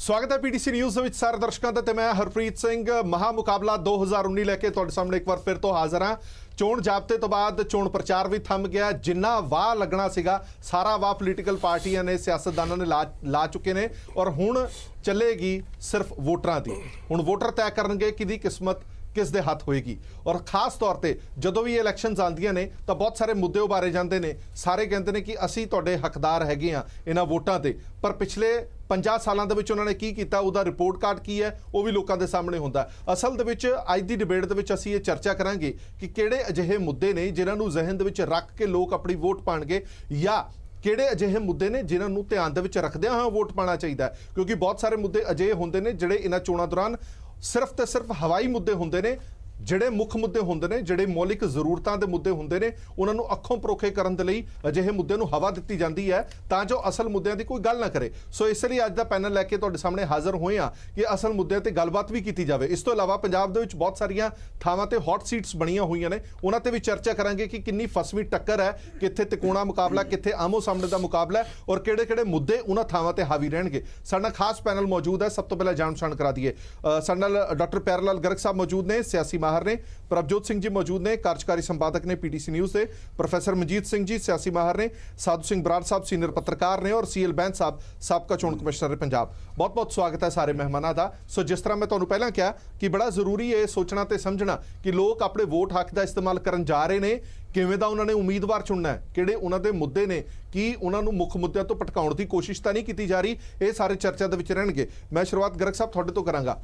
स्वागत है PTC news ਵਿੱਚ ਸਾਰੇ ਦਰਸ਼ਕਾਂ ਦਾ ਤੇ ਮੈਂ ਹਰਪ੍ਰੀਤ ਸਿੰਘ ਮਹਾ ਮੁਕਾਬਲਾ 2019 ਲੈ ਕੇ ਤੁਹਾਡੇ ਸਾਹਮਣੇ ਇੱਕ ਵਾਰ ਫਿਰ ਤੋਂ ਹਾਜ਼ਰ ਹਾਂ। ਚੋਣ ਜਾਬਤੇ ਤੋਂ ਬਾਅਦ ਚੋਣ ਪ੍ਰਚਾਰ ਵੀ ਥੰਮ ਗਿਆ। ਜਿੰਨਾ ਵਾਹ ਲੱਗਣਾ ਸੀਗਾ ਸਾਰਾ ਵਾਹ ਪੋਲੀਟੀਕਲ ਪਾਰਟੀਆਂ ਨੇ ਸਿਆਸਤਦਾਨਾਂ ਨੇ ਲਾ ਚੁੱਕੇ ਨੇ ਔਰ ਹੁਣ ਚੱਲੇਗੀ ਸਿਰਫ ਵੋਟਰਾਂ ਦੀ। ਹੁਣ ਵੋਟਰ ਤੈਅ ਕਰਨਗੇ ਕਿਹਦੀ ਕਿਸਮਤ किस दे हथ होएगी और खास तौर पर जो भी इलैक्शनस आंदियां ने तो बहुत सारे मुद्दे उभारे जाते हैं। सारे कहते हैं कि असी तुहाडे हकदार हैगे हाँ इन्हां वोटां ते, पर पिछले 50 सालों के उन्होंने की किया उहदा रिपोर्ट कार्ड की है वो भी लोगों के सामने होंदा। असल दे विच अज दी डिबेट दे विच असीं ये चर्चा करांगे कि किहड़े अजिहे मुद्दे ने जिन्हां नूं ज़हन दे विच रख के लोग अपनी वोट पाणगे या किहड़े अजिहे मुद्दे ने जिन्हां नूं ध्यान दे विच रखदिआं हाँ वोट पाना चाहिए, क्योंकि बहुत सारे मुद्दे अजिहे हुंदे ने जिहड़े इन्हां चोणां दौरान सिर्फ तो सिर्फ हवाई मुद्दे होंदे ने। ਜਿਹੜੇ ਮੁੱਖ ਮੁੱਦੇ ਹੁੰਦੇ ਨੇ ਜਿਹੜੇ ਮੌਲਿਕ ਜ਼ਰੂਰਤਾਂ ਦੇ ਮੁੱਦੇ ਹੁੰਦੇ ਨੇ ਉਹਨਾਂ ਨੂੰ ਅੱਖੋਂ ਪਰੋਖੇ ਕਰਨ ਦੇ ਲਈ ਅਜਿਹੇ ਮੁੱਦਿਆਂ ਨੂੰ ਹਵਾ ਦਿੱਤੀ ਜਾਂਦੀ ਹੈ ਤਾਂ ਜੋ ਅਸਲ ਮੁੱਦਿਆਂ ਦੀ ਕੋਈ ਗੱਲ ਨਾ ਕਰੇ। ਸੋ ਇਸ ਲਈ ਅੱਜ ਦਾ ਪੈਨਲ ਲੈ ਕੇ ਤੁਹਾਡੇ ਸਾਹਮਣੇ ਹਾਜ਼ਰ ਹੋਏ ਆ ਕਿ ਅਸਲ ਮੁੱਦਿਆਂ ਤੇ ਗੱਲਬਾਤ ਵੀ ਕੀਤੀ ਜਾਵੇ। ਇਸ ਤੋਂ ਇਲਾਵਾ ਪੰਜਾਬ ਦੇ ਵਿੱਚ ਬਹੁਤ ਸਾਰੀਆਂ ਥਾਵਾਂ ਤੇ ਹੌਟ ਸੀਟਸ ਬਣੀਆਂ ਹੋਈਆਂ ਨੇ, ਉਹਨਾਂ ਤੇ ਵੀ ਚਰਚਾ ਕਰਾਂਗੇ ਕਿ ਕਿੰਨੀ ਫਸਵੀਂ ਟੱਕਰ ਹੈ, ਕਿੱਥੇ ਤਿਕੋਣਾ ਮੁਕਾਬਲਾ, ਕਿੱਥੇ ਆਮੋ ਸਾਹਮਣੇ ਦਾ ਮੁਕਾਬਲਾ ਹੈ ਔਰ ਕਿਹੜੇ-ਕਿਹੜੇ ਮੁੱਦੇ ਉਹਨਾਂ ਥਾਵਾਂ ਤੇ ਹਾਵੀ ਰਹਿਣਗੇ। ਸਾਡੇ ਨਾਲ ਖਾਸ ਪੈਨਲ ਮੌਜੂਦ ਹੈ। ਸਭ ਤੋਂ ਪਹਿਲਾਂ ਜਾਣ ਪਛਾਣ ਕਰਾ ਦਈਏ, ਸਾਡੇ ਨਾਲ ਡਾਕਟਰ ਪਿਆਰੇ ਲਾਲ ਗਰਗ ਸਾਹਿਬ ਮੌਜੂਦ ਨੇ, ਸਿਆਸੀ ਮਾਹਰ ਨੇ। प्रभजोत सिंह जी मौजूद ने, कार्यकारी संपादक ने पीटीसी न्यूज़ से। प्रोफैसर मनजीत सिंह जी सियासी माहर ने। साधु सिंह बराड़ साहब सीनियर पत्रकार ने और CL बैंस साहब साबका चोण कमिश्नर है पंजाब। बहुत बहुत स्वागत है सारे मेहमानों का। सो जिस तरह मैं तुहानूं पहलां कहा कि बड़ा जरूरी है सोचना तो समझना कि लोग अपने वोट हक का इस्तेमाल करन जा रहे हैं, किवें दा उन्होंने उम्मीदवार चुनना है, किहड़े उन्होंने मुद्दे ने, कि उन्होंने मुख मुद्दों तो भटकाउण की कोशिश तो नहीं की जा रही। ये सारे चर्चा दे विच रहणगे। मैं शुरुआत गरग साहब तुहाडे तो करांगा।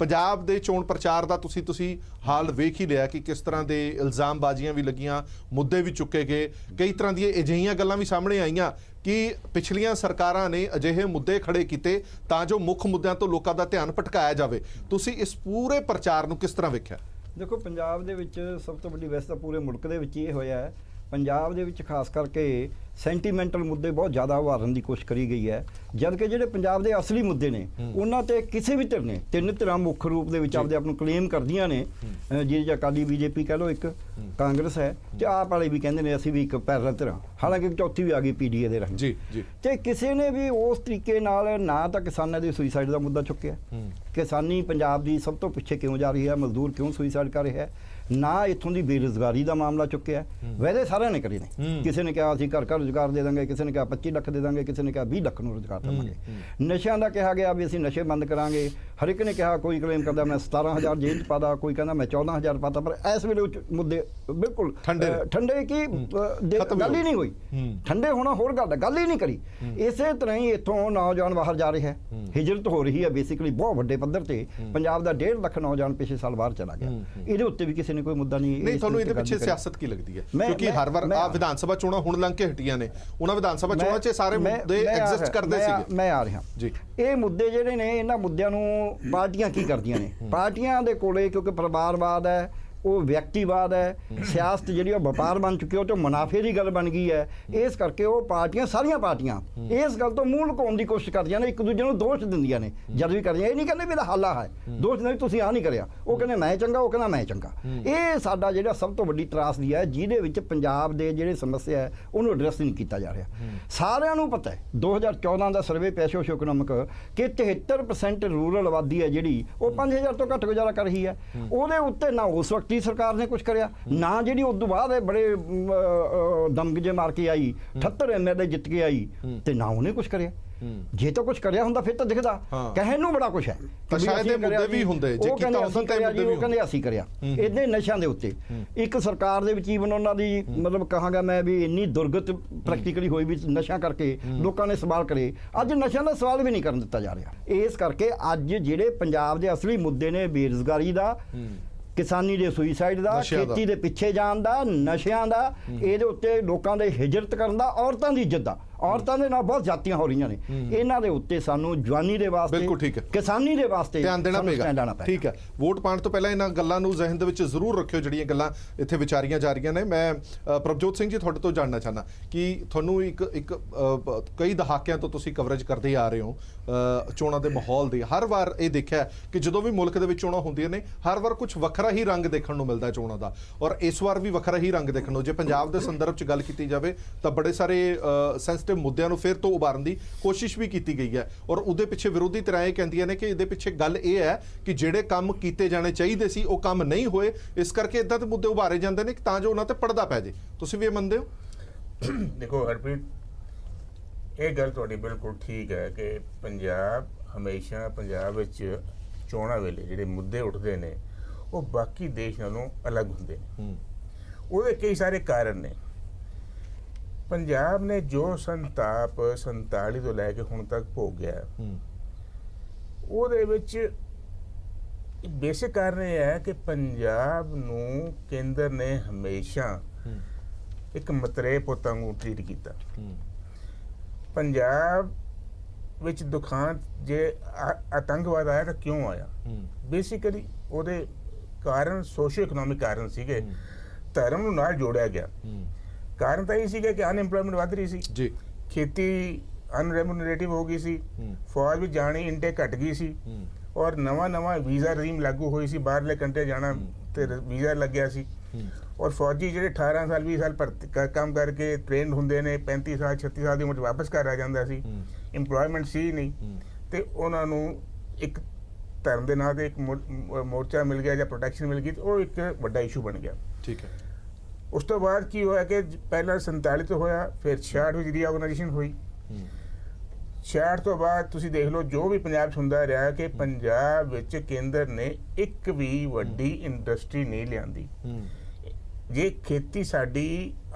ਪੰਜਾਬ ਦੇ ਚੋਣ ਪ੍ਰਚਾਰ ਦਾ ਤੁਸੀਂ ਹਾਲ ਵੇਖ ਹੀ ਲਿਆ ਕਿ ਕਿਸ ਤਰ੍ਹਾਂ ਦੇ ਇਲਜ਼ਾਮਬਾਜ਼ੀਆਂ ਵੀ ਲੱਗੀਆਂ, ਮੁੱਦੇ ਵੀ ਚੁੱਕੇ ਗਏ, ਕਈ ਤਰ੍ਹਾਂ ਦੀਆਂ ਅਜਿਹੀਆਂ ਗੱਲਾਂ ਵੀ ਸਾਹਮਣੇ ਆਈਆਂ ਕਿ ਪਿਛਲੀਆਂ ਸਰਕਾਰਾਂ ਨੇ ਅਜਿਹੇ ਮੁੱਦੇ ਖੜੇ ਕੀਤੇ ਤਾਂ ਜੋ ਮੁੱਖ ਮੁੱਦਿਆਂ ਤੋਂ ਲੋਕਾਂ ਦਾ ਧਿਆਨ ਭਟਕਾਇਆ ਜਾਵੇ। ਤੁਸੀਂ ਇਸ ਪੂਰੇ ਪ੍ਰਚਾਰ ਨੂੰ ਕਿਸ ਤਰ੍ਹਾਂ ਵੇਖਿਆ? ਦੇਖੋ, ਪੰਜਾਬ ਦੇ ਵਿੱਚ ਸਭ ਤੋਂ ਵੱਡੀ ਵੈਸੇ ਤਾਂ ਪੂਰੇ ਮੁਲਕ ਦੇ ਵਿੱਚ ਇਹ ਹੋਇਆ ਹੈ। ਪੰਜਾਬ ਦੇ ਵਿੱਚ ਖਾਸ ਕਰਕੇ ਸੈਂਟੀਮੈਂਟਲ ਮੁੱਦੇ ਬਹੁਤ ਜ਼ਿਆਦਾ ਉਭਾਰਨ ਦੀ ਕੋਸ਼ਿਸ਼ ਕਰੀ ਗਈ ਹੈ, ਜਦ ਕਿ ਜਿਹੜੇ ਪੰਜਾਬ ਦੇ ਅਸਲੀ ਮੁੱਦੇ ਨੇ ਉਹਨਾਂ ਤੇ ਕਿਸੇ ਵੀ ਧਿਰ ਨੇ, ਤਿੰਨ ਧਿਰਾਂ ਮੁੱਖ ਰੂਪ ਦੇ ਵਿੱਚ ਆਪਦੇ ਆਪ ਨੂੰ ਕਲੇਮ ਕਰਦੀਆਂ ਨੇ, ਜਿਹਦੇ ਅਕਾਲੀ ਬੀਜੇਪੀ ਕਹਿ ਲਓ, ਇੱਕ ਕਾਂਗਰਸ ਹੈ ਤੇ ਆਪ ਵਾਲੇ ਵੀ ਕਹਿੰਦੇ ਨੇ ਅਸੀਂ ਵੀ ਇੱਕ ਪੈਰਲਲ ਧਿਰਾਂ, ਹਾਲਾਂਕਿ ਚੌਥੀ ਵੀ ਆ ਗਈ PDA ਦੇ ਰਾਹੀਂ। ਤੇ ਕਿਸੇ ਨੇ ਵੀ ਉਸ ਤਰੀਕੇ ਨਾਲ ਨਾ ਤਾਂ ਕਿਸਾਨਾਂ ਦੀ ਸੁਈਸਾਈਡ ਦਾ ਮੁੱਦਾ ਚੁੱਕਿਆ, ਕਿਸਾਨੀ ਪੰਜਾਬ ਦੀ ਸਭ ਤੋਂ ਪਿੱਛੇ ਕਿਉਂ ਜਾ ਰਹੀ ਹੈ, ਮਜ਼ਦੂਰ ਕਿਉਂ ਸੁਈਸਾਈਡ ਕਰ ਰਿਹਾ ਹੈ, ਨਾ ਇੱਥੋਂ ਦੀ ਬੇਰੁਜ਼ਗਾਰੀ ਦਾ ਮਾਮਲਾ ਚੁੱਕਿਆ। ਵੈਸੇ ਸਾਰਿਆਂ ਨੇ ਕਰੀ ਨੇ, ਕਿਸੇ ਨੇ ਕਿਹਾ ਅਸੀਂ ਘਰ ਘਰ ਰੁਜ਼ਗਾਰ ਦੇ ਦਾਂਗੇ, ਕਿਸੇ ਨੇ ਕਿਹਾ 25 ਲੱਖ ਦੇ ਦਾਂਗੇ, ਕਿਸੇ ਨੇ ਕਿਹਾ 20 ਲੱਖ ਨੂੰ ਰੁਜ਼ਗਾਰ ਦੇਵਾਂਗੇ। ਨਸ਼ਿਆਂ ਦਾ ਕਿਹਾ ਗਿਆ ਵੀ ਅਸੀਂ ਨਸ਼ੇ ਬੰਦ ਕਰਾਂਗੇ, ਹਰ ਇੱਕ ਨੇ ਕਿਹਾ, ਕੋਈ ਕਲੇਮ ਕਰਦਾ ਮੈਂ 17,000 ਜੇਲ੍ਹ 'ਚ ਪਾਦਾ, ਕੋਈ ਕਹਿੰਦਾ ਮੈਂ 14,000 ਪਾਤਾ, ਪਰ ਇਸ ਵੇਲੇ ਮੁੱਦੇ ਬਿਲਕੁਲ ਠੰਡੇ ਕੀ ਗੱਲ ਹੀ ਨਹੀਂ ਹੋਈ। ਠੰਡੇ ਹੋਣਾ ਹੋਰ ਗੱਲ ਹੀ ਨਹੀਂ ਕਰੀ। ਇਸੇ ਤਰ੍ਹਾਂ ਹੀ ਇੱਥੋਂ ਨੌਜਵਾਨ ਬਾਹਰ ਜਾ ਰਿਹਾ ਹੈ, ਹਿਜਰਤ ਹੋ ਰਹੀ ਹੈ ਬੇਸਿਕਲੀ ਬਹੁਤ ਵੱਡੇ ਪੱਧਰ ਤੇ। ਪੰਜਾਬ ਦਾ 1.5 ਲੱਖ ਨੌਜਵਾਨ ਪਿਛਲੇ ਸਾਲ ਬਾਹਰ ਚਲਾ ਗਿਆ, ਇਹਦੇ ਉੱਤੇ ਵੀ ਕਿਸੇ ਨੇ ਕੋਈ ਮੁੱਦਾ ਨਹੀਂ। ਤੁਹਾਨੂੰ ਇਹਦੇ ਪਿੱਛੇ ਸਿਆਸਤ ਕੀ ਲੱਗਦੀ ਹੈ? ਕਿਉਂਕਿ ਹਰ ਵਾਰ ਆ ਵਿਧਾਨ ਸਭਾ ਚੋਣਾਂ ਹੁਣ ਲੰਘ ਕੇ ਹਟੀਆਂ ਨੇ, ਉਹਨਾਂ ਵਿਧਾਨ ਸਭਾ ਚੋਣਾਂ 'ਚ ਸਾਰੇ ਮੁੱਦੇ ਐਗਜ਼ਿਸਟ ਕਰਦੇ ਸੀਗੇ। ਮੈਂ ਆ ਰਿਹਾ ਜੀ। ਇਹ ਮੁੱਦੇ ਜਿਹੜੇ ਨੇ, ਇਹਨਾਂ ਮੁੱਦਿਆਂ ਨੂੰ ਪਾਰਟੀਆਂ ਕੀ ਕਰਦੀਆਂ ਨੇ? ਪਾਰਟੀਆਂ ਦੇ ਕੋਲੇ ਕਿਉਂਕਿ ਪਰਿਵਾਰਵਾਦ ਹੈ, ਉਹ ਵਿਅਕਤੀਵਾਦ ਹੈ, ਸਿਆਸਤ ਜਿਹੜੀ ਉਹ ਵਪਾਰ ਬਣ ਚੁੱਕੀ, ਉਹ ਤੋਂ ਮੁਨਾਫੇ ਦੀ ਗੱਲ ਬਣ ਗਈ ਹੈ। ਇਸ ਕਰਕੇ ਉਹ ਪਾਰਟੀਆਂ, ਸਾਰੀਆਂ ਪਾਰਟੀਆਂ ਇਸ ਗੱਲ ਤੋਂ ਮੂੰਹ ਲੁਕਾਉਣ ਦੀ ਕੋਸ਼ਿਸ਼ ਕਰਦੀਆਂ ਨੇ, ਇੱਕ ਦੂਜੇ ਨੂੰ ਦੋਸ਼ ਦਿੰਦੀਆਂ ਨੇ ਜਦ ਵੀ ਕਰਦੀਆਂ। ਇਹ ਨਹੀਂ ਕਹਿੰਦੇ ਵੀ ਇਹਦਾ ਹੱਲ ਹੈ, ਦੋਸ਼ ਨਹੀਂ ਤੁਸੀਂ ਆਹ ਨਹੀਂ ਕਰਿਆ, ਉਹ ਕਹਿੰਦੇ ਮੈਂ ਚੰਗਾ, ਉਹ ਕਹਿੰਦਾ ਮੈਂ ਚੰਗਾ। ਇਹ ਸਾਡਾ ਜਿਹੜਾ ਸਭ ਤੋਂ ਵੱਡੀ ਤਰਾਸਦੀ ਹੈ, ਜਿਹਦੇ ਵਿੱਚ ਪੰਜਾਬ ਦੇ ਜਿਹੜੇ ਸਮੱਸਿਆ ਹੈ ਉਹਨੂੰ ਐਡਰੈਸ ਨਹੀਂ ਕੀਤਾ ਜਾ ਰਿਹਾ। ਸਾਰਿਆਂ ਨੂੰ ਪਤਾ ਹੈ 2014 ਦਾ ਸਰਵੇ ਪਿਆ ਸੋਸ਼ੋ ਇਕਨੋਮਿਕ ਕਿ 73% ਰੂਰਲ ਆਬਾਦੀ ਹੈ ਜਿਹੜੀ ਉਹ 5,000 ਤੋਂ ਘੱਟ ਗੁਜ਼ਾਰਾ ਕਰ ਰਹੀ ਹੈ। ਉਹਦੇ ਉੱਤੇ ਨਾ ਉਸ ਵਕਤ ਸਰਕਾਰ ਨੇ ਕੁਝ ਕਰਿਆ, ਨਾ ਜਿਹੜੀ ਉਸ ਤੋਂ ਬਾਅਦ ਬੜੇ ਦਮਗਜੇ ਮਾਰ ਕੇ ਆਈ 78 MLA ਜਿੱਤ ਕੇ ਆਈ, ਤੇ ਨਾ ਉਹਨੇ ਕੁਝ ਕਰਿਆ। ਜੇ ਤਾਂ ਕੁਝ ਕਰਿਆ ਹੁੰਦਾ ਫਿਰ ਤਾਂ ਦਿਖਦਾ, ਕਹਿਣ ਨੂੰ ਬੜਾ ਕੁਝ ਹੈ। ਸ਼ਾਇਦ ਇਹ ਮੁੱਦੇ ਵੀ ਹੁੰਦੇ ਜੇ ਕੀਤਾ ਹੁੰਦਾ ਤਾਂ ਮੁੱਦੇ ਵੀ, ਉਹ ਕਹਿੰਦੇ ਅਸੀਂ ਕਰਿਆ। ਇਹਦੇ ਨਸ਼ਿਆਂ ਦੇ ਉੱਤੇ ਇੱਕ ਸਰਕਾਰ ਦੇ ਵਿੱਚ ਈਵਨ ਉਹਨਾਂ ਦੀ ਮਤਲਬ ਕਹਾਂਗਾ ਮੈਂ ਵੀ ਇੰਨੀ ਦੁਰਗਤ ਪ੍ਰੈਕਟੀਕਲੀ ਹੋਈ ਵੀ ਨਸ਼ਾ ਕਰਕੇ ਲੋਕਾਂ ਨੇ ਸਵਾਲ ਕਰੇ, ਅੱਜ ਨਸ਼ਿਆਂ ਦਾ ਸਵਾਲ ਵੀ ਨਹੀਂ ਕਰਨ ਦਿੱਤਾ ਜਾ ਰਿਹਾ। ਇਸ ਕਰਕੇ ਅੱਜ ਜਿਹੜੇ ਪੰਜਾਬ ਦੇ ਅਸਲੀ ਮੁੱਦੇ ਨੇ, ਬੇਰੁਜ਼ਗਾਰੀ ਦਾ, ਕਿਸਾਨੀ ਦੇ ਸੁਈਸਾਈਡ ਦਾ, ਖੇਤੀ ਦੇ ਪਿੱਛੇ ਜਾਣ ਦਾ, ਨਸ਼ਿਆਂ ਦਾ, ਇਹਦੇ ਉੱਤੇ ਲੋਕਾਂ ਦੇ ਹਿਜਰਤ ਕਰਨ ਦਾ, ਔਰਤਾਂ ਦੀ ਇੱਜ਼ਤ ਦਾ, ਔਰਤਾਂ ਦੇ ਨਾਲ ਬਹੁਤ ਜਾਤੀਆਂ ਹੋ ਰਹੀਆਂ ਨੇ, ਇਹਨਾਂ ਦੇ ਉੱਤੇ ਸਾਨੂੰ ਜਵਾਨੀ ਦੇ ਵਾਸਤੇ, ਕਿਸਾਨੀ ਦੇ ਵਾਸਤੇ ਧਿਆਨ ਦੇਣਾ ਪਏਗਾ। ਠੀਕ ਹੈ, ਵੋਟ ਪਾਉਣ ਤੋਂ ਪਹਿਲਾਂ ਇਹਨਾਂ ਗੱਲਾਂ ਨੂੰ ਜ਼ਿਹਨ ਦੇ ਵਿੱਚ ਜ਼ਰੂਰ ਰੱਖਿਓ ਜਿਹੜੀਆਂ ਗੱਲਾਂ ਇੱਥੇ ਵਿਚਾਰੀਆਂ ਜਾ ਰਹੀਆਂ ਨੇ। ਮੈਂ ਪ੍ਰਭਜੋਤ ਸਿੰਘ ਜੀ ਤੁਹਾਡੇ ਤੋਂ ਜਾਣਨਾ ਚਾਹੁੰਦਾ ਕਿ ਤੁਹਾਨੂੰ ਇੱਕ ਕਈ ਦਹਾਕਿਆਂ ਤੋਂ ਤੁਸੀਂ ਕਵਰੇਜ ਕਰਦੇ ਆ ਰਹੇ ਹੋ ਚੋਣਾਂ ਦੇ ਮਾਹੌਲ ਦੀ। ਹਰ ਵਾਰ ਇਹ ਦੇਖਿਆ ਕਿ ਜਦੋਂ ਵੀ ਮੁਲਕ ਦੇ ਵਿੱਚ ਚੋਣਾਂ ਹੁੰਦੀਆਂ ਨੇ ਹਰ ਵਾਰ ਕੁਝ ਵੱਖਰਾ ਹੀ ਰੰਗ ਦੇਖਣ ਨੂੰ ਮਿਲਦਾ ਚੋਣਾਂ ਦਾ, ਔਰ ਇਸ ਵਾਰ ਵੀ ਵੱਖਰਾ ਹੀ ਰੰਗ ਦੇਖਣ ਨੂੰ। ਜੇ ਪੰਜਾਬ ਦੇ ਸੰਦਰਭ 'ਚ ਗੱਲ ਕੀਤੀ ਜਾਵੇ ਤਾਂ ਬੜੇ ਸਾਰੇ ਸੈਂਸਿਟਿਵ ਮੁੱਦਿਆਂ ਨੂੰ ਫਿਰ ਤੋਂ ਉਭਾਰਨ ਦੀ ਕੋਸ਼ਿਸ਼ ਵੀ ਕੀਤੀ ਗਈ ਹੈ ਔਰ ਉਹਦੇ ਪਿੱਛੇ ਵਿਰੋਧੀ ਧਿਰਾਂ ਇਹ ਕਹਿੰਦੀਆਂ ਨੇ ਕਿ ਇਹਦੇ ਪਿੱਛੇ ਗੱਲ ਇਹ ਹੈ ਕਿ ਜਿਹੜੇ ਕੰਮ ਕੀਤੇ ਜਾਣੇ ਚਾਹੀਦੇ ਸੀ ਉਹ ਕੰਮ ਨਹੀਂ ਹੋਏ, ਇਸ ਕਰਕੇ ਇਦਾਂ ਦੇ ਮੁੱਦੇ ਉਭਾਰੇ ਜਾਂਦੇ ਨੇ ਤਾਂ ਜੋ ਉਹਨਾਂ ਤੇ ਪਰਦਾ ਪੈ ਜੇ। ਤੁਸੀਂ ਵੀ ਇਹ ਮੰਨਦੇ ਹੋ? ਦੇਖੋ ਹਰਪ੍ਰੀਤ, ਇਹ ਗੱਲ ਤੁਹਾਡੀ ਬਿਲਕੁਲ ਠੀਕ ਹੈ ਕਿ ਪੰਜਾਬ ਹਮੇਸ਼ਾ ਪੰਜਾਬ ਵਿੱਚ ਚੋਣਾਂ ਵੇਲੇ ਜਿਹੜੇ ਮੁੱਦੇ ਉੱਠਦੇ ਨੇ ਉਹ ਬਾਕੀ ਦੇਸ਼ ਨਾਲੋਂ ਅਲੱਗ ਹੁੰਦੇ ਨੇ। ਉਹਦੇ ਕਈ ਸਾਰੇ ਕਾਰਨ ਨੇ। ਪੰਜਾਬ ਨੇ ਜੋ ਸੰਤਾਪ 47 ਤੋਂ ਲੈ ਕੇ ਹੁਣ ਤੱਕ ਭੋਗਿਆ, ਉਹਦੇ ਵਿੱਚ ਬੇਸਿਕ ਕਾਰਨ ਇਹ ਹੈ ਕਿ ਪੰਜਾਬ ਨੂੰ ਕੇਂਦਰ ਨੇ ਹਮੇਸ਼ਾ ਇੱਕ ਮਤਰੇ ਪੁੱਤਾਂ ਨੂੰ ਟ੍ਰੀਟ ਕੀਤਾ। ਪੰਜਾਬ ਵਿੱਚ ਦੁਖਾਂਤ ਜੇ ਆਤੰਕਵਾਦ ਆਇਆ ਤਾਂ ਕਿਉਂ ਆਇਆ? ਬੇਸਿਕਲੀ ਉਹਦੇ ਕਾਰਨ ਸੋਸ਼ੋ ਇਕਨੋਮਿਕ ਕਾਰਨ ਸੀਗੇ, ਧਰਮ ਨੂੰ ਨਾਲ ਜੋੜਿਆ ਗਿਆ। ਕਾਰਨ ਤਾਂ ਇਹ ਸੀਗਾ ਕਿ ਅਨਐਮਪਲੋਇਮੈਂਟ ਵੱਧ ਰਹੀ ਸੀ ਜੀ, ਖੇਤੀ ਅਨਰੈਮੂਨਰੇਟਿਵ ਹੋ ਗਈ ਸੀ, ਫੌਜ ਵਿੱਚ ਜਾਣੀ ਇਨਟੇਕ ਘਟ ਗਈ ਸੀ ਔਰ ਨਵਾਂ ਵੀਜ਼ਾ ਰਜੀਮ ਲਾਗੂ ਹੋਈ ਸੀ, ਬਾਹਰਲੇ ਕੰਟਰੀ ਜਾਣਾ ਤੇ ਵੀਜ਼ਾ ਲੱਗਿਆ ਸੀ ਔਰ ਫੌਜੀ ਜਿਹੜੇ 18 ਸਾਲ 20 ਸਾਲ ਕੰਮ ਕਰਕੇ ਟ੍ਰੇਨਡ ਹੁੰਦੇ ਨੇ 35 ਸਾਲ 36 ਸਾਲ ਦੀ ਉਮਰ 'ਚ ਵਾਪਸ ਘਰ ਆ ਜਾਂਦਾ ਸੀ। ਇੰਪਲੋਇਮੈਂਟ ਸੀ ਨਹੀਂ ਤੇ ਉਹਨਾਂ ਨੂੰ ਇੱਕ ਧਰਮ ਦੇ ਨਾਂ ਤੇ ਇੱਕ ਮੋਰਚਾ ਮਿਲ ਗਿਆ ਜਾਂ ਪ੍ਰੋਟੈਕਸ਼ਨ ਮਿਲ ਗਈ, ਉਹ ਇੱਕ ਵੱਡਾ ਇਸ਼ੂ ਬਣ ਗਿਆ। ਠੀਕ ਹੈ। ਉਸ ਤੋਂ ਬਾਅਦ ਕੀ ਹੋਇਆ ਕਿ ਪਹਿਲਾਂ 47 ਤੋਂ ਹੋਇਆ, ਫਿਰ 66 ਵਿੱਚ ਰੀਆਰਗਨਾਈਜੇਸ਼ਨ ਹੋਈ। 66 ਤੋਂ ਬਾਅਦ ਤੁਸੀਂ ਦੇਖ ਲਓ ਜੋ ਵੀ ਪੰਜਾਬ 'ਚ ਹੁੰਦਾ ਰਿਹਾ ਕਿ ਪੰਜਾਬ ਵਿੱਚ ਕੇਂਦਰ ਨੇ ਇੱਕ ਵੀ ਵੱਡੀ ਇੰਡਸਟਰੀ ਨਹੀਂ ਲਿਆਂਦੀ। ਜੇ ਖੇਤੀ ਸਾਡੀ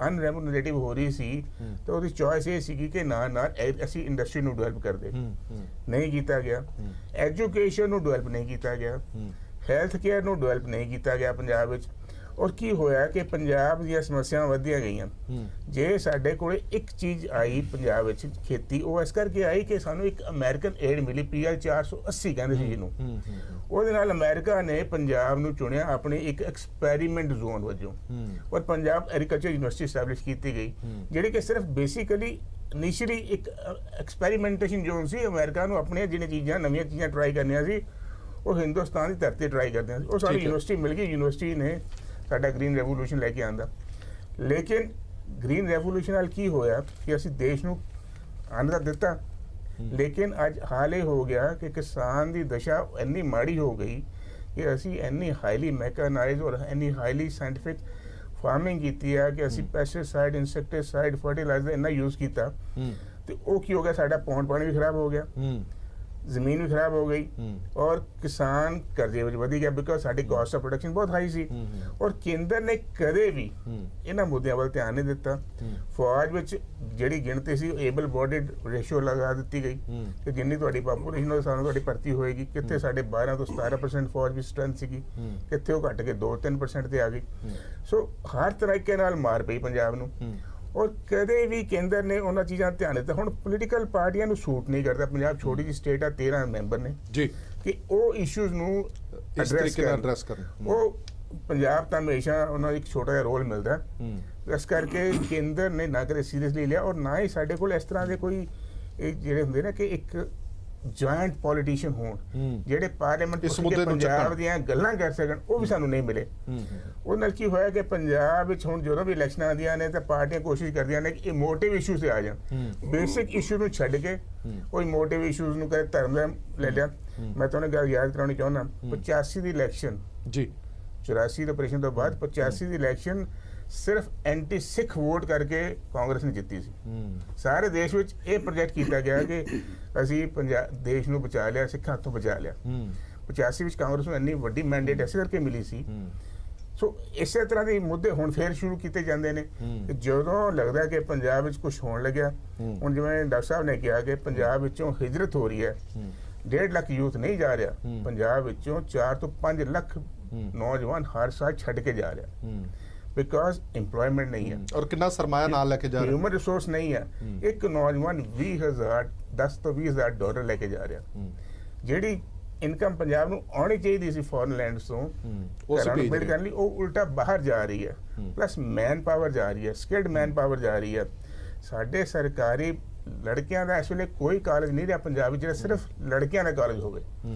ਅਨਰੈਮੂਨਰੇਟਿਵ ਹੋ ਰਹੀ ਸੀ ਤਾਂ ਉਹਦੀ ਚੋਇਸ ਇਹ ਸੀਗੀ ਕਿ ਨਾਲ ਅਸੀਂ ਇੰਡਸਟਰੀ ਨੂੰ ਡਿਵੈਲਪ ਕਰਦੇ, ਨਹੀਂ ਕੀਤਾ ਗਿਆ। ਐਜੂਕੇਸ਼ਨ ਨੂੰ ਡਿਵੈਲਪ ਨਹੀਂ ਕੀਤਾ ਗਿਆ, ਹੈਲਥ ਕੇਅਰ ਨੂੰ ਡਿਵੈਲਪ ਨਹੀਂ ਕੀਤਾ ਗਿਆ ਪੰਜਾਬ ਵਿੱਚ। ਔਰ ਕੀ ਹੋਇਆ ਕਿ ਪੰਜਾਬ ਦੀਆਂ ਸਮੱਸਿਆਵਾਂ ਵੱਧਦੀਆਂ ਗਈਆਂ। ਜੇ ਸਾਡੇ ਕੋਲ ਇੱਕ ਚੀਜ਼ ਆਈ ਪੰਜਾਬ ਵਿੱਚ ਖੇਤੀ, ਉਹ ਇਸ ਕਰਕੇ ਆਈ ਕਿ ਸਾਨੂੰ ਇੱਕ ਅਮਰੀਕਨ ਏਡ ਮਿਲੀ, PL 480 ਕਹਿੰਦੇ ਸੀ ਜਿਹਨੂੰ। ਉਹਦੇ ਨਾਲ ਅਮਰੀਕਾ ਨੇ ਪੰਜਾਬ ਨੂੰ ਚੁਣਿਆ ਆਪਣੀ ਇੱਕ ਐਕਸਪੈਰੀਮੈਂਟ ਜ਼ੋਨ ਵਜੋਂ ਔਰ ਪੰਜਾਬ ਐਗਰੀਕਲਚਰ ਯੂਨੀਵਰਸਿਟੀ ਸਟੈਬਲਿਸ਼ ਕੀਤੀ ਗਈ, ਜਿਹੜੀ ਕਿ ਸਿਰਫ ਬੇਸਿਕਲੀ ਇਨੀਸ਼ੀਅਲੀ ਇੱਕ ਐਕਸਪੈਰੀਮੈਂਟੇਸ਼ਨ ਜ਼ੋਨ ਸੀ। ਅਮਰੀਕਾ ਨੂੰ ਆਪਣੀਆਂ ਜਿਹੜੀਆਂ ਚੀਜ਼ਾਂ ਨਵੀਆਂ ਚੀਜ਼ਾਂ ਟਰਾਈ ਕਰਨੀਆਂ ਸੀ ਉਹ ਹਿੰਦੁਸਤਾਨ ਦੀ ਧਰਤੀ ਟਰਾਈ ਕਰਦੇ ਸੀ। ਉਹ ਸਾਡੀ ਯੂਨੀਵਰਸਿਟੀ ਮਿਲ ਗਈ। ਯੂਨੀਵਰਸਿਟੀ ਨੇ ਸਾਡਾ ਗ੍ਰੀਨ ਰੈਵੋਲੂਸ਼ਨ ਲੈ ਕੇ ਆਂਦਾ। ਲੇਕਿਨ ਗ੍ਰੀਨ ਰੈਵੋਲੂਸ਼ਨ ਨਾਲ ਕੀ ਹੋਇਆ ਕਿ ਅਸੀਂ ਦੇਸ਼ ਨੂੰ ਅੰਨ ਤਾਂ ਦਿੱਤਾ, ਲੇਕਿਨ ਅੱਜ ਹਾਲ ਇਹ ਹੋ ਗਿਆ ਕਿ ਕਿਸਾਨ ਦੀ ਦਸ਼ਾ ਇੰਨੀ ਮਾੜੀ ਹੋ ਗਈ ਕਿ ਅਸੀਂ ਇੰਨੀ ਹਾਈਲੀ ਮੈਕਨਾਈਜ਼ਡ ਔਰ ਇੰਨੀ ਹਾਈਲੀ ਸਾਇੰਟਿਫਿਕ ਫਾਰਮਿੰਗ ਕੀਤੀ ਹੈ ਕਿ ਅਸੀਂ ਪੈਸਟੀਸਾਈਡ, ਇਨਸੈਕਟੀਸਾਈਡ, ਫਰਟੀਲਾਈਜ਼ਰ ਇੰਨਾ ਯੂਜ਼ ਕੀਤਾ ਤੇ ਉਹ ਕੀ ਹੋ ਗਿਆ, ਸਾਡਾ ਪੌਂਡ ਪਾਣੀ ਵੀ ਖਰਾਬ ਹੋ ਗਿਆ, ਜ਼ਮੀਨ ਵੀ ਖਰਾਬ ਹੋ ਗਈ ਔਰ ਕਿਸਾਨ ਕਰਜ਼ੇ ਵਿੱਚ ਵਧੀ ਗਿਆ ਬਿਕਾਜ਼ ਸਾਡੀ ਕਾਸਟ ਆਫ ਪ੍ਰੋਡਕਸ਼ਨ ਬਹੁਤ ਹਾਈ ਸੀ। ਔਰ ਕੇਂਦਰ ਨੇ ਕਦੇ ਵੀ ਇਹਨਾਂ ਮੁੱਦਿਆਂ ਵੱਲ ਧਿਆਨ ਨਹੀਂ ਦਿੱਤਾ। ਫੌਜ ਵਿੱਚ ਜਿਹੜੀ ਗਿਣਤੀ ਸੀ ਏਬਲ ਬੋਡੀਡ ਰੇਸ਼ੋ ਲਗਾ ਦਿੱਤੀ ਗਈ ਕਿ ਜਿੰਨੀ ਤੁਹਾਡੀ ਪਾਪੂਲੇਸ਼ਨ ਉਹ ਸਾਨੂੰ ਤੁਹਾਡੀ ਭਰਤੀ ਹੋਏਗੀ। ਕਿੱਥੇ ਸਾਡੇ 12 ਤੋਂ 17% ਫੌਜ ਵਿੱਚ ਸਟਰੈਂਥ ਸੀਗੀ, ਕਿੱਥੇ ਉਹ ਘਟ ਕੇ 2-3% ਤੇ ਆ ਗਈ। ਸੋ ਹਰ ਤਰੀਕੇ ਨਾਲ ਮਾਰ ਪਈ ਪੰਜਾਬ ਨੂੰ ਔਰ ਕਦੇ ਵੀ ਕੇਂਦਰ ਨੇ ਉਹਨਾਂ ਚੀਜ਼ਾਂ ਧਿਆਨ ਦਿੱਤਾ। ਹੁਣ ਪੋਲੀਟੀਕਲ ਪਾਰਟੀਆਂ ਨੂੰ ਸੂਟ ਨਹੀਂ ਕਰਦਾ, ਪੰਜਾਬ ਛੋਟੀ ਜਿਹੀ ਸਟੇਟ ਆ, 13 ਮੈਂਬਰ ਨੇ ਜੀ, ਕਿ ਉਹ ਇਸ਼ੂਜ਼ ਨੂੰ ਐਡਰੈਸ ਕਰਨ। ਉਹ ਪੰਜਾਬ ਤਾਂ ਹਮੇਸ਼ਾ ਉਹਨਾਂ ਇੱਕ ਛੋਟਾ ਜਿਹਾ ਰੋਲ ਮਿਲਦਾ, ਇਸ ਕਰਕੇ ਕੇਂਦਰ ਨੇ ਨਾ ਕਦੇ ਸੀਰੀਅਸਲੀ ਲਿਆ ਔਰ ਨਾ ਹੀ ਸਾਡੇ ਕੋਲ ਇਸ ਤਰ੍ਹਾਂ ਦੇ ਕੋਈ ਜਿਹੜੇ ਹੁੰਦੇ ਨਾ ਕਿ ਇੱਕ ਜਾਇੰਟ ਪੋਲੀਟੀਸ਼ੀਅਨ ਹੋਣ ਜਿਹੜੇ ਪਾਰਲੀਮੈਂਟ ਪੰਜਾਬ ਦੀਆਂ ਗੱਲਾਂ ਕਰ ਸਕਣ, ਉਹ ਵੀ ਸਾਨੂੰ ਨਹੀਂ ਮਿਲੇ। ਉਹਦੇ ਨਾਲ ਕੀ ਹੋਇਆ ਕਿ ਪੰਜਾਬ ਵਿੱਚ ਹੁਣ ਜਦੋਂ ਵੀ ਇਲੈਕਸ਼ਨਾਂ ਆਉਂਦੀਆਂ ਨੇ ਤਾਂ ਪਾਰਟੀਆਂ ਕੋਸ਼ਿਸ਼ ਕਰਦੀਆਂ ਨੇ ਕਿ ਇਮੋਟਿਵ ਇਸ਼ੂ ਤੇ ਆ ਜਾਣ, ਬੇਸਿਕ ਇਸ਼ੂ ਨੂੰ ਛੱਡ ਕੇ ਉਹ ਇਮੋਟਿਵ ਇਸ਼ੂਜ਼ ਨੂੰ ਕਦੇ ਧਰਮ ਦਾ ਲੈ ਲਿਆ। ਮੈਂ ਤੁਹਾਨੂੰ ਗੱਲ ਯਾਦ ਕਰਾਉਣੀ ਚਾਹੁੰਦਾ, 85 ਦੀ ਇਲੈਕਸ਼ਨ ਜੀ, 84 ਦੇ ਆਪਰੇਸ਼ਨ ਤੋਂ ਬਾਅਦ 85 ਦੀ ਇਲੈਕਸ਼ਨ ਸਿਰਫ ਐਂਟੀ ਸਿੱਖ ਵੋਟ ਕਰਕੇ ਕਾਂਗਰਸ ਨੇ ਜਿੱਤੀ ਸੀ। ਸਾਰੇ ਦੇਸ਼ ਵਿੱਚ ਇਹ ਪ੍ਰੋਜੈਕਟ ਕੀਤਾ ਗਿਆ ਕਿ ਅਸੀਂ ਦੇਸ਼ ਨੂੰ ਬਚਾ ਲਿਆ, ਸਿੱਖਾਂ ਤੋਂ ਬਚਾ ਲਿਆ। 85 ਵਿੱਚ ਕਾਂਗਰਸ ਨੂੰ ਇੰਨੀ ਵੱਡੀ ਮੈਂਡੇਟ ਇਸੇ ਕਰਕੇ ਮਿਲੀ ਸੀ। ਸੋ ਇਸੇ ਤਰ੍ਹਾਂ ਦੇ ਮੁੱਦੇ ਹੁਣ ਫੇਰ ਸ਼ੁਰੂ ਕੀਤੇ ਜਾਂਦੇ ਨੇ ਕਿ ਜਦੋਂ ਲੱਗਦਾ ਕਿ ਪੰਜਾਬ ਵਿੱਚ ਕੁਝ ਹੋਣ ਲੱਗਿਆ। ਹੁਣ ਜਿਵੇਂ ਡਾਕਟਰ ਸਾਹਿਬ ਨੇ ਕਿਹਾ ਕਿ ਪੰਜਾਬ ਵਿੱਚੋਂ ਹਿਜਰਤ ਹੋ ਰਹੀ ਹੈ, 1.5 ਲੱਖ ਯੂਥ ਨਹੀਂ ਜਾ ਰਿਹਾ, ਪੰਜਾਬ ਵਿੱਚੋਂ 4 ਤੋਂ 5 ਲੱਖ ਨੌਜਵਾਨ ਹਰ ਸਾਲ ਛੱਡ ਕੇ ਜਾ ਰਿਹਾ ਬਿਕਾਜ਼ ਇੰਪਲੋਇਮੈਂਟ ਨਹੀਂ ਹੈ ਔਰ ਕਿੰਨਾ ਸਰਮਾਇਆ ਨਾਲ ਲੈ ਕੇ ਜਾ ਰਿਹਾ, ਹਿਊਮਨ ਰਿਸੋਰਸ ਨਹੀਂ ਹੈ। ਇੱਕ ਨੌਜਵਾਨ 10 ਤੋਂ 20,000 ਡਾਲਰ ਲੈ ਕੇ ਜਾ ਰਿਹਾ। ਜਿਹੜੀ ਇਨਕਮ ਪੰਜਾਬ ਨੂੰ ਆਉਣੀ ਚਾਹੀਦੀ ਸੀ ਫੋਰਨ ਲੈਂਡਸ ਤੋਂ ਘਰਾਂ ਨੂੰ ਬਿਲਡ ਕਰਨ ਲਈ, ਉਹ ਉਲਟਾ ਬਾਹਰ ਜਾ ਰਹੀ ਹੈ। ਪਲੱਸ ਮੈਨ ਪਾਵਰ ਜਾ ਰਹੀ ਹੈ, ਸਕਿਲਡ ਮੈਨ ਪਾਵਰ ਜਾ ਰਹੀ ਹੈ। ਸਾਡੇ ਸਰਕਾਰੀ ਲੜਕਿਆਂ ਦਾ ਇਸ ਵੇਲੇ ਕੋਈ ਕਾਲਜ ਨਹੀਂ ਰਿਹਾ ਪੰਜਾਬ ਵਿੱਚ ਜਿਹੜਾ ਸਿਰਫ ਲੜਕਿਆਂ ਦਾ ਕਾਲਜ ਹੋਵੇ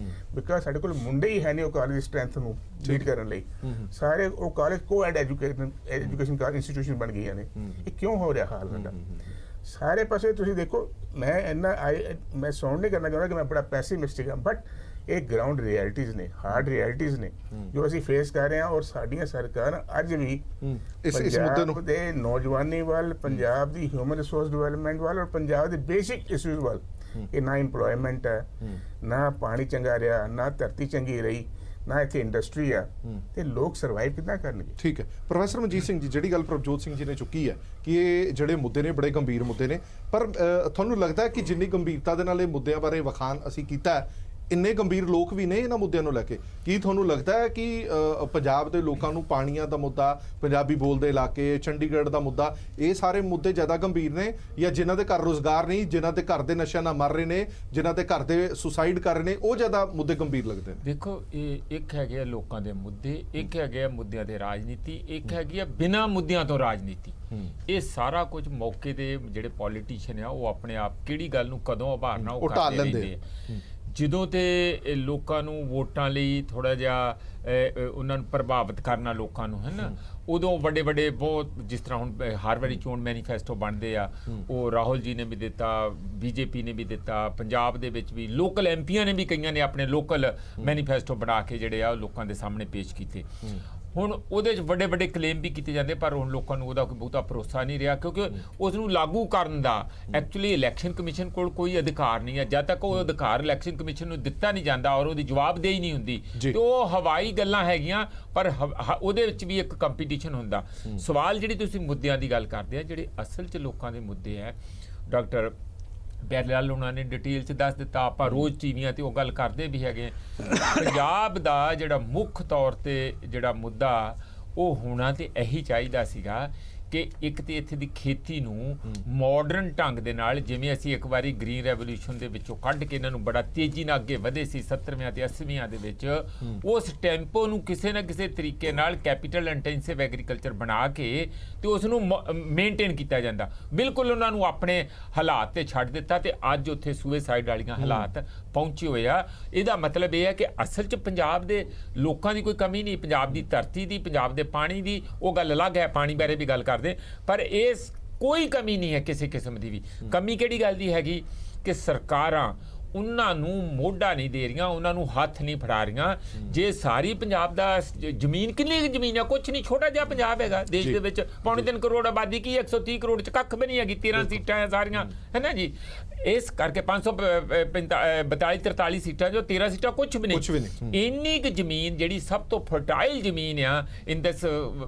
ਬਿਕਾਜ਼ ਸਾਡੇ ਕੋਲ ਮੁੰਡੇ ਹੀ ਹੈ ਨਹੀਂ ਉਹ ਕਾਲਜ ਦੀ ਸਟਰੈਂਥ ਨੂੰ ਲੀਡ ਕਰਨ ਲਈ। ਸਾਰੇ ਉਹ ਕਾਲਜ ਕੋ-ਐਡ ਐਜੂਕੇਸ਼ਨ ਇੰਸਟੀਟਿਊਸ਼ਨ ਬਣ ਗਈਆਂ ਨੇ। ਇਹ ਕਿਉਂ ਹੋ ਰਿਹਾ ਹਾਲ ਸਾਡਾ? ਸਾਰੇ ਪਾਸੇ ਤੁਸੀਂ ਦੇਖੋ, ਮੈਂ ਸਾਊਂਡ ਨਹੀਂ ਕਰਨਾ ਚਾਹੁੰਦਾ ਕਿ ਮੈਂ ਬੜਾ ਪੈਸੀਮਿਸਟਿਕ ਹਾਂ, ਬਟ ਇਹ ਗਰਾਊਂਡ ਰਿਐਲਿਟੀਜ਼ ਨੇ, ਹਾਰਡ ਰਿਐਲਿਟੀਜ਼ ਨੇ ਜੋ ਅਸੀਂ ਫੇਸ ਕਰ ਰਹੇ ਹਾਂ। ਔਰ ਸਾਡੀਆਂ ਸਰਕਾਰਾਂ ਅੱਜ ਵੀ ਇਸ ਮੁੱਦੇ ਨੂੰ ਪੰਜਾਬ ਦੇ ਨੌਜਵਾਨੀ ਵੱਲ, ਪੰਜਾਬ ਦੀ ਹਿਊਮਨ ਰਿਸੋਰਸ ਡਿਵੈਲਪਮੈਂਟ ਵੱਲ ਔਰ ਪੰਜਾਬ ਦੇ ਬੇਸਿਕ ਇਸ਼ੂਜ਼ ਵੱਲ, ਇਹ ਨਾ ਇੰਪਲੋਇਮੈਂਟ ਹੈ, ਨਾ ਪਾਣੀ ਚੰਗਾ ਰਿਹਾ, ਨਾ ਧਰਤੀ ਚੰਗੀ ਰਹੀ, ਨਾ ਇੱਥੇ ਇੰਡਸਟਰੀ ਆ, ਤੇ ਲੋਕ ਸਰਵਾਈਵ ਕਿੱਦਾਂ ਕਰਨਗੇ? ਠੀਕ ਹੈ ਪ੍ਰੋਫੈਸਰ ਮਨਜੀਤ ਸਿੰਘ ਜੀ, ਜਿਹੜੀ ਗੱਲ ਪ੍ਰਭਜੋਤ ਸਿੰਘ ਜੀ ਨੇ ਚੁੱਕੀ ਹੈ ਕਿ ਇਹ ਜਿਹੜੇ ਮੁੱਦੇ ਨੇ ਬੜੇ ਗੰਭੀਰ ਮੁੱਦੇ ਨੇ, ਪਰ ਤੁਹਾਨੂੰ ਲੱਗਦਾ ਹੈ ਕਿ ਜਿੰਨੀ ਗੰਭੀਰਤਾ ਦੇ ਨਾਲ ਇਹ ਮੁੱਦਿਆਂ ਬਾਰੇ ਵਖਾਣ ਅਸੀਂ ਕੀਤਾ ਹੈ, ਇੰਨੇ ਗੰਭੀਰ ਲੋਕ ਵੀ ਨੇ ਇਹਨਾਂ ਮੁੱਦਿਆਂ ਨੂੰ ਲੈ ਕੇ? ਕੀ ਤੁਹਾਨੂੰ ਲੱਗਦਾ ਹੈ ਕਿ ਪੰਜਾਬ ਦੇ ਲੋਕਾਂ ਨੂੰ ਪਾਣੀਆਂ ਦਾ ਮੁੱਦਾ, ਪੰਜਾਬੀ ਬੋਲਦੇ ਇਲਾਕੇ, ਚੰਡੀਗੜ੍ਹ ਦਾ ਮੁੱਦਾ, ਇਹ ਸਾਰੇ ਮੁੱਦੇ ਜ਼ਿਆਦਾ ਗੰਭੀਰ ਨੇ, ਜਾਂ ਜਿਨ੍ਹਾਂ ਦੇ ਘਰ ਰੋਜ਼ਗਾਰ ਨਹੀਂ, ਜਿਨ੍ਹਾਂ ਦੇ ਘਰ ਦੇ ਨਸ਼ਿਆਂ ਨਾਲ ਮਰ ਰਹੇ ਨੇ, ਜਿਨ੍ਹਾਂ ਦੇ ਘਰ ਦੇ ਸੁਸਾਈਡ ਕਰ ਰਹੇ ਨੇ, ਉਹ ਜ਼ਿਆਦਾ ਮੁੱਦੇ ਗੰਭੀਰ ਲੱਗਦੇ ਨੇ? ਦੇਖੋ, ਇਹ ਇੱਕ ਹੈਗੇ ਆ ਲੋਕਾਂ ਦੇ ਮੁੱਦੇ, ਇੱਕ ਹੈਗੇ ਆ ਮੁੱਦਿਆਂ ਦੇ ਰਾਜਨੀਤੀ, ਇੱਕ ਹੈਗੀ ਆ ਬਿਨਾਂ ਮੁੱਦਿਆਂ ਤੋਂ ਰਾਜਨੀਤੀ। ਇਹ ਸਾਰਾ ਕੁਝ ਮੌਕੇ ਦੇ ਜਿਹੜੇ ਪੋਲੀਟੀਸ਼ੀਅਨ ਆ ਉਹ ਆਪਣੇ ਆਪ ਕਿਹੜੀ ਗੱਲ ਨੂੰ ਕਦੋਂ ਉਭਾਰਨਾ ਉਹ ਕਰਦੇ ਰਹਿੰਦੇ ਆ। ਜਦੋਂ ਤੇ ਲੋਕਾਂ ਨੂੰ ਵੋਟਾਂ ਲਈ ਥੋੜਾ ਜਿਹਾ ਉਹਨਾਂ ਨੂੰ ਪ੍ਰਭਾਵਿਤ ਕਰਨਾ ਲੋਕਾਂ ਨੂੰ, ਹੈ ਨਾ, ਉਦੋਂ ਵੱਡੇ ਵੱਡੇ ਬਹੁਤ, ਜਿਸ ਤਰ੍ਹਾਂ ਹੁਣ ਹਰ ਵਾਰੀ ਚੋਣ ਮੈਨੀਫੈਸਟੋ ਬਣਦੇ ਆ, ਉਹ ਰਾਹੁਲ ਜੀ ਨੇ ਵੀ ਦਿੱਤਾ, ਬੀਜੇਪੀ ਨੇ ਵੀ ਦਿੱਤਾ, ਪੰਜਾਬ ਦੇ ਵਿੱਚ ਵੀ ਲੋਕਲ ਐਮਪੀਆਂ ਨੇ ਵੀ ਕਈਆਂ ਨੇ ਆਪਣੇ ਲੋਕਲ ਮੈਨੀਫੈਸਟੋ ਬਣਾ ਕੇ ਜਿਹੜੇ ਆ ਲੋਕਾਂ ਦੇ ਸਾਹਮਣੇ ਪੇਸ਼ ਕੀਤੇ। ਹੁਣ ਉਹਦੇ 'ਚ ਵੱਡੇ ਵੱਡੇ ਕਲੇਮ ਵੀ ਕੀਤੇ ਜਾਂਦੇ, ਪਰ ਹੁਣ ਲੋਕਾਂ ਨੂੰ ਉਹਦਾ ਕੋਈ ਬਹੁਤਾ ਭਰੋਸਾ ਨਹੀਂ ਰਿਹਾ, ਕਿਉਂਕਿ ਉਸ ਨੂੰ ਲਾਗੂ ਕਰਨ ਦਾ ਐਕਚੁਅਲੀ ਇਲੈਕਸ਼ਨ ਕਮਿਸ਼ਨ ਕੋਲ ਕੋਈ ਅਧਿਕਾਰ ਨਹੀਂ ਹੈ। ਜਦ ਤੱਕ ਉਹ ਅਧਿਕਾਰ ਇਲੈਕਸ਼ਨ ਕਮਿਸ਼ਨ ਨੂੰ ਦਿੱਤਾ ਨਹੀਂ ਜਾਂਦਾ ਔਰ ਉਹਦੀ ਜਵਾਬਦੇਹੀ ਨਹੀਂ ਹੁੰਦੀ, ਤੇ ਉਹ ਹਵਾਈ ਗੱਲਾਂ ਹੈਗੀਆਂ, ਪਰ ਉਹਦੇ ਵਿੱਚ ਵੀ ਇੱਕ ਕੰਪੀਟੀਸ਼ਨ ਹੁੰਦਾ। ਸਵਾਲ ਜਿਹੜੀ ਤੁਸੀਂ ਮੁੱਦਿਆਂ ਦੀ ਗੱਲ ਕਰਦੇ ਆ, ਜਿਹੜੇ ਅਸਲ 'ਚ ਲੋਕਾਂ ਦੇ ਮੁੱਦੇ ਹੈ, ਡਾਕਟਰ ਬੈਰਲਾਲ ਉਹਨਾਂ ਨੇ ਡਿਟੇਲ 'ਚ ਦੱਸ ਦਿੱਤਾ, ਆਪਾਂ ਰੋਜ਼ ਟੀਵੀਆਂ ਤੇ ਉਹ ਗੱਲ ਕਰਦੇ ਵੀ ਹੈਗੇ। ਪੰਜਾਬ ਦਾ ਜਿਹੜਾ ਮੁੱਖ ਤੌਰ ਤੇ ਜਿਹੜਾ ਮੁੱਦਾ ਉਹ ਹੋਣਾ ਤੇ ਇਹੀ ਚਾਹੀਦਾ ਸੀਗਾ ਕਿ ਇੱਕ ਤੇ ਇੱਥੇ ਦੀ ਖੇਤੀ ਨੂੰ ਮਾਡਰਨ ਢੰਗ ਦੇ ਨਾਲ, ਜਿਵੇਂ ਅਸੀਂ ਇੱਕ ਵਾਰੀ ਗ੍ਰੀਨ ਰੈਵੋਲੂਸ਼ਨ ਦੇ ਵਿੱਚੋਂ ਕੱਢ ਕੇ ਇਹਨਾਂ ਨੂੰ ਬੜਾ ਤੇਜ਼ੀ ਨਾਲ ਅੱਗੇ ਵਧੇ ਸੀ 70ਵਿਆਂ ਤੇ 80ਵਿਆਂ ਦੇ ਵਿੱਚ, ਉਸ ਟੈਂਪੋ ਨੂੰ ਕਿਸੇ ਨਾ ਕਿਸੇ ਤਰੀਕੇ ਨਾਲ ਕੈਪੀਟਲ ਇੰਟੈਂਸਿਵ ਐਗਰੀਕਲਚਰ ਬਣਾ ਕੇ ਤੇ ਉਸ ਨੂੰ ਮੇਨਟੇਨ ਕੀਤਾ ਜਾਂਦਾ। ਬਿਲਕੁਲ ਉਹਨਾਂ ਨੂੰ ਆਪਣੇ ਹਾਲਾਤ ਤੇ ਛੱਡ ਦਿੱਤਾ ਤੇ ਅੱਜ ਉੱਥੇ ਸੁਸਾਈਡ ਵਾਲੀਆਂ ਹਾਲਾਤ ਪਹੁੰਚੇ ਹੋਏ ਆ। ਇਹਦਾ ਮਤਲਬ ਇਹ ਹੈ ਕਿ ਅਸਲ 'ਚ ਪੰਜਾਬ ਦੇ ਲੋਕਾਂ ਦੀ ਕੋਈ ਕਮੀ ਨਹੀਂ, ਪੰਜਾਬ ਦੀ ਧਰਤੀ ਦੀ, ਪੰਜਾਬ ਦੇ ਪਾਣੀ ਦੀ, ਉਹ ਗੱਲ ਅਲੱਗ ਹੈ, ਪਾਣੀ ਬਾਰੇ ਵੀ ਗੱਲ ਕਰਦੇ, ਪਰ ਇਸ ਕੋਈ ਕਮੀ ਨਹੀਂ ਹੈ ਕਿਸੇ ਕਿਸਮ ਦੀ ਵੀ। ਕਮੀ ਕਿਹੜੀ ਗੱਲ ਦੀ ਹੈਗੀ ਕਿ ਸਰਕਾਰਾਂ ਉਹਨਾਂ ਨੂੰ ਮੋਢਾ ਨਹੀਂ ਦੇ ਰਹੀਆਂ, ਉਹਨਾਂ ਨੂੰ ਹੱਥ ਨਹੀਂ ਫੜਾ ਰਹੀਆਂ। ਜੇ ਸਾਰੀ ਪੰਜਾਬ ਦਾ ਜ਼ਮੀਨ, ਕਿੰਨੀ ਜ਼ਮੀਨ ਆ, ਕੁਛ ਨਹੀਂ, ਛੋਟਾ ਜਿਹਾ ਪੰਜਾਬ ਹੈਗਾ ਦੇਸ਼ ਦੇ ਵਿੱਚ, 3.25 ਕਰੋੜ ਆਬਾਦੀ, ਕੀ 130 ਕਰੋੜ ਚ ਕੱਖ ਵੀ ਨਹੀਂ ਹੈਗੀ, 13 ਸੀਟਾਂ ਹੈ ਸਾਰੀਆਂ, ਹੈ ਨਾ ਜੀ। ਇਸ ਕਰਕੇ 542-43 ਸੀਟਾਂ ਜੋ 13 ਸੀਟਾਂ ਕੁਛ ਵੀ ਨਹੀਂ। ਇੰਨੀ ਕੁ ਜ਼ਮੀਨ ਜਿਹੜੀ ਸਭ ਤੋਂ ਫਰਟਾਈਲ ਜ਼ਮੀਨ ਆ ਇੰਦਸ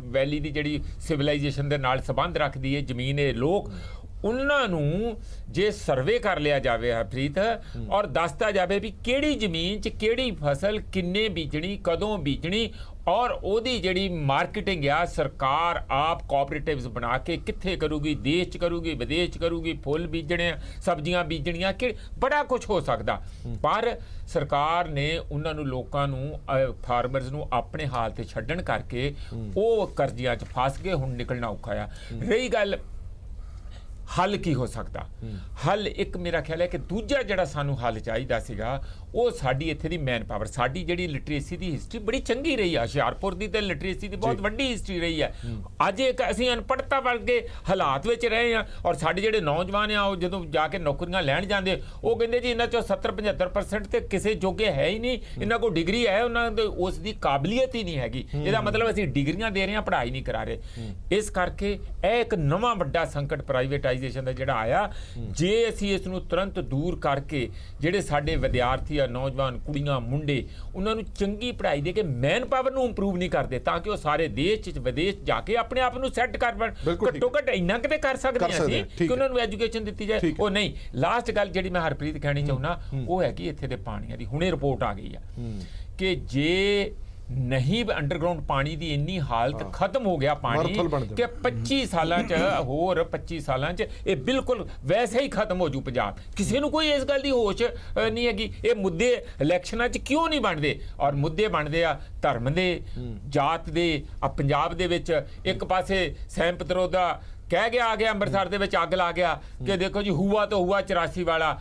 ਵੈਲੀ ਦੀ, ਜਿਹੜੀ ਸਿਵਲਾਈਜੇਸ਼ਨ ਦੇ ਨਾਲ ਸੰਬੰਧ ਰੱਖਦੀ ਹੈ ਜ਼ਮੀਨ, ਇਹ ਲੋਕ, ਉਹਨਾਂ ਨੂੰ ਜੇ ਸਰਵੇ ਕਰ ਲਿਆ ਜਾਵੇ ਹਰਪ੍ਰੀਤ, ਔਰ ਦੱਸਤਾ ਜਾਵੇ ਵੀ ਕਿਹੜੀ ਜ਼ਮੀਨ 'ਚ ਕਿਹੜੀ ਫਸਲ ਕਿੰਨੇ ਬੀਜਣੀ, ਕਦੋਂ ਬੀਜਣੀ, ਔਰ ਉਹਦੀ ਜਿਹੜੀ ਮਾਰਕੀਟਿੰਗ ਆ ਸਰਕਾਰ ਆਪ ਕੋਆਪਰੇਟਿਵਸ ਬਣਾ ਕੇ ਕਿੱਥੇ ਕਰੂਗੀ, ਦੇਸ਼ 'ਚ ਕਰੂਗੀ, ਵਿਦੇਸ਼ 'ਚ ਕਰੂਗੀ, ਫੁੱਲ ਬੀਜਣੇ, ਸਬਜ਼ੀਆਂ ਬੀਜਣੀਆਂ, ਕਿ ਬੜਾ ਕੁਝ ਹੋ ਸਕਦਾ। ਪਰ ਸਰਕਾਰ ਨੇ ਉਹਨਾਂ ਨੂੰ, ਲੋਕਾਂ ਨੂੰ, ਫਾਰਮਰਸ ਨੂੰ ਆਪਣੇ ਹਾਲ ਤੇ ਛੱਡਣ ਕਰਕੇ ਉਹ ਕਰਜ਼ਿਆਂ 'ਚ ਫਸ ਗਏ। ਹੁਣ ਨਿਕਲਣਾ ਔਖਾ ਆ। ਰਹੀ ਗੱਲ ਹੱਲ ਕੀ ਹੋ ਸਕਦਾ, ਹੱਲ ਇੱਕ ਮੇਰਾ ਖਿਆਲ ਹੈ ਕਿ ਦੂਜਾ ਜਿਹੜਾ ਸਾਨੂੰ ਹੱਲ ਚਾਹੀਦਾ ਸੀਗਾ ਉਹ ਸਾਡੀ ਇੱਥੇ ਦੀ ਮੈਨ ਪਾਵਰ, ਸਾਡੀ ਜਿਹੜੀ ਲਿਟਰੇਸੀ ਦੀ ਹਿਸਟਰੀ ਬੜੀ ਚੰਗੀ ਰਹੀ ਆ, ਹੁਸ਼ਿਆਰਪੁਰ ਦੀ ਤੇ ਲਿਟਰੇਸੀ ਦੀ ਬਹੁਤ ਵੱਡੀ ਹਿਸਟਰੀ ਰਹੀ ਹੈ। ਅੱਜ ਇੱਕ ਅਸੀਂ ਅਨਪੜ੍ਹਤਾ ਵਰਗੇ ਹਾਲਾਤ ਵਿੱਚ ਰਹੇ ਹਾਂ, ਔਰ ਸਾਡੇ ਜਿਹੜੇ ਨੌਜਵਾਨ ਆ ਉਹ ਜਦੋਂ ਜਾ ਕੇ ਨੌਕਰੀਆਂ ਲੈਣ ਜਾਂਦੇ ਉਹ ਕਹਿੰਦੇ ਜੀ ਇਹਨਾਂ ਚੋਂ 70-75% ਤੇ ਕਿਸੇ ਜੋਗੇ ਹੈ ਹੀ ਨਹੀਂ, ਇਹਨਾਂ ਕੋਲ ਡਿਗਰੀ ਹੈ, ਉਹਨਾਂ ਦੇ ਉਸ ਦੀ ਕਾਬਲੀਅਤ ਹੀ ਨਹੀਂ ਹੈਗੀ। ਇਹਦਾ ਮਤਲਬ ਅਸੀਂ ਡਿਗਰੀਆਂ ਦੇ ਰਹੇ ਹਾਂ, ਪੜ੍ਹਾਈ ਨਹੀਂ ਕਰਾ ਰਹੇ। ਇਸ ਕਰਕੇ ਇਹ ਇੱਕ ਨਵਾਂ ਵੱਡਾ ਸੰਕਟ ਪ੍ਰਾਈਵੇਟਾਈਜੇਸ਼ਨ ਦਾ ਜਿਹੜਾ ਆਇਆ, ਜੇ ਅਸੀਂ ਇਸ ਨੂੰ ਤੁਰੰਤ ਦੂਰ ਕਰਕੇ ਜਿਹੜੇ ਸਾਡੇ ਵਿਦਿਆਰਥੀ ਆ, ਨੌਜਵਾਨ, ਕੁੜੀਆਂ, ਮੁੰਡੇ, ਉਹਨਾਂ ਨੂੰ ਚੰਗੀ ਪੜ੍ਹਾਈ ਦੇ ਕੇ ਮੈਨ ਪਾਵਰ ਨੂੰ ਇੰਪਰੂਵ ਨਹੀਂ ਕਰਦੇ ਤਾਂ ਕਿ ਉਹ ਸਾਰੇ ਦੇਸ਼ 'ਚ ਵਿਦੇਸ਼ ਜਾ ਕੇ ਆਪਣੇ ਆਪ ਨੂੰ ਸੈੱਟ ਕਰ ਬਣ, ਘੱਟੋ ਘੱਟ ਇੰਨਾ ਕਿਤੇ ਕਰ ਸਕਦੇ ਹਾਂ ਅਸੀਂ ਕਿ ਉਹਨਾਂ ਨੂੰ ਐਜੂਕੇਸ਼ਨ ਦਿੱਤੀ ਜਾਏ। ਉਹ ਨਹੀਂ। ਲਾਸਟ ਗੱਲ ਜਿਹੜੀ ਮੈਂ ਹਰਪ੍ਰੀਤ ਕਹਿਣੀ ਚਾਹੁੰਦਾ ਉਹ ਹੈ ਕਿ ਇੱਥੇ ਦੇ ਪਾਣੀਆਂ ਦੀ ਹੁਣੇ ਰਿਪੋਰਟ ਆ ਗਈ ਆ ਕਿ ਜੇ ਨਹੀਂ ਅੰਡਰਗਰਾਉਂਡ ਪਾਣੀ ਦੀ ਇੰਨੀ ਹਾਲਤ ਖਤਮ ਹੋ ਗਿਆ ਪਾਣੀ ਕਿ 25 ਸਾਲਾਂ 'ਚ, ਹੋਰ 25 ਸਾਲਾਂ 'ਚ ਇਹ ਬਿਲਕੁਲ ਵੈਸੇ ਹੀ ਖਤਮ ਹੋ ਜੂ ਪੰਜਾਬ। ਕਿਸੇ ਨੂੰ ਕੋਈ ਇਸ ਗੱਲ ਦੀ ਹੋਸ਼ ਨਹੀਂ ਹੈਗੀ। ਇਹ ਮੁੱਦੇ ਇਲੈਕਸ਼ਨਾਂ 'ਚ ਕਿਉਂ ਨਹੀਂ ਬਣਦੇ? ਔਰ ਮੁੱਦੇ ਬਣਦੇ ਆ ਧਰਮ ਦੇ, ਜਾਤ ਦੇ। ਆ ਪੰਜਾਬ ਦੇ ਵਿੱਚ ਇੱਕ ਪਾਸੇ ਸੈਮ ਪਤਰੋ ਦਾ ਕਹਿ ਗਿਆ ਆ ਗਿਆ ਅੰਮ੍ਰਿਤਸਰ ਦੇ ਵਿੱਚ ਅੱਗ ਲਾ ਗਿਆ ਕਿ ਦੇਖੋ ਜੀ ਹੂਆ ਤੋਂ ਹੂਆ 84 ਵਾਲਾ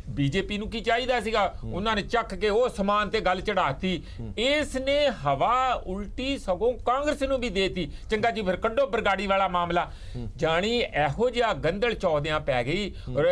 ਬੀਜੇਪੀ ਨੂੰ ਕੀ ਚਾਹੀਦਾ ਸੀਗਾ, ਉਹਨਾਂ ਨੇ ਚੱਕ ਕੇ ਉਹ ਸਮਾਨ ਤੇ ਗੱਲ ਚੜਾਤੀ। ਇਸ ਨੇ ਹਵਾ ਉਲਟੀ ਸਗੋਂ ਕਾਂਗਰਸ ਨੂੰ ਵੀ ਦੇਤੀ। ਚੰਗਾ ਜੀ ਫਿਰ ਕੱਢੋ ਬਰਗਾੜੀ ਵਾਲਾ ਮਾਮਲਾ। ਜਾਣੀ ਇਹੋ ਜਿਹਾ ਗੰਦਲ ਚੌਦਿਆਂ ਪੈ ਗਈ ਔਰ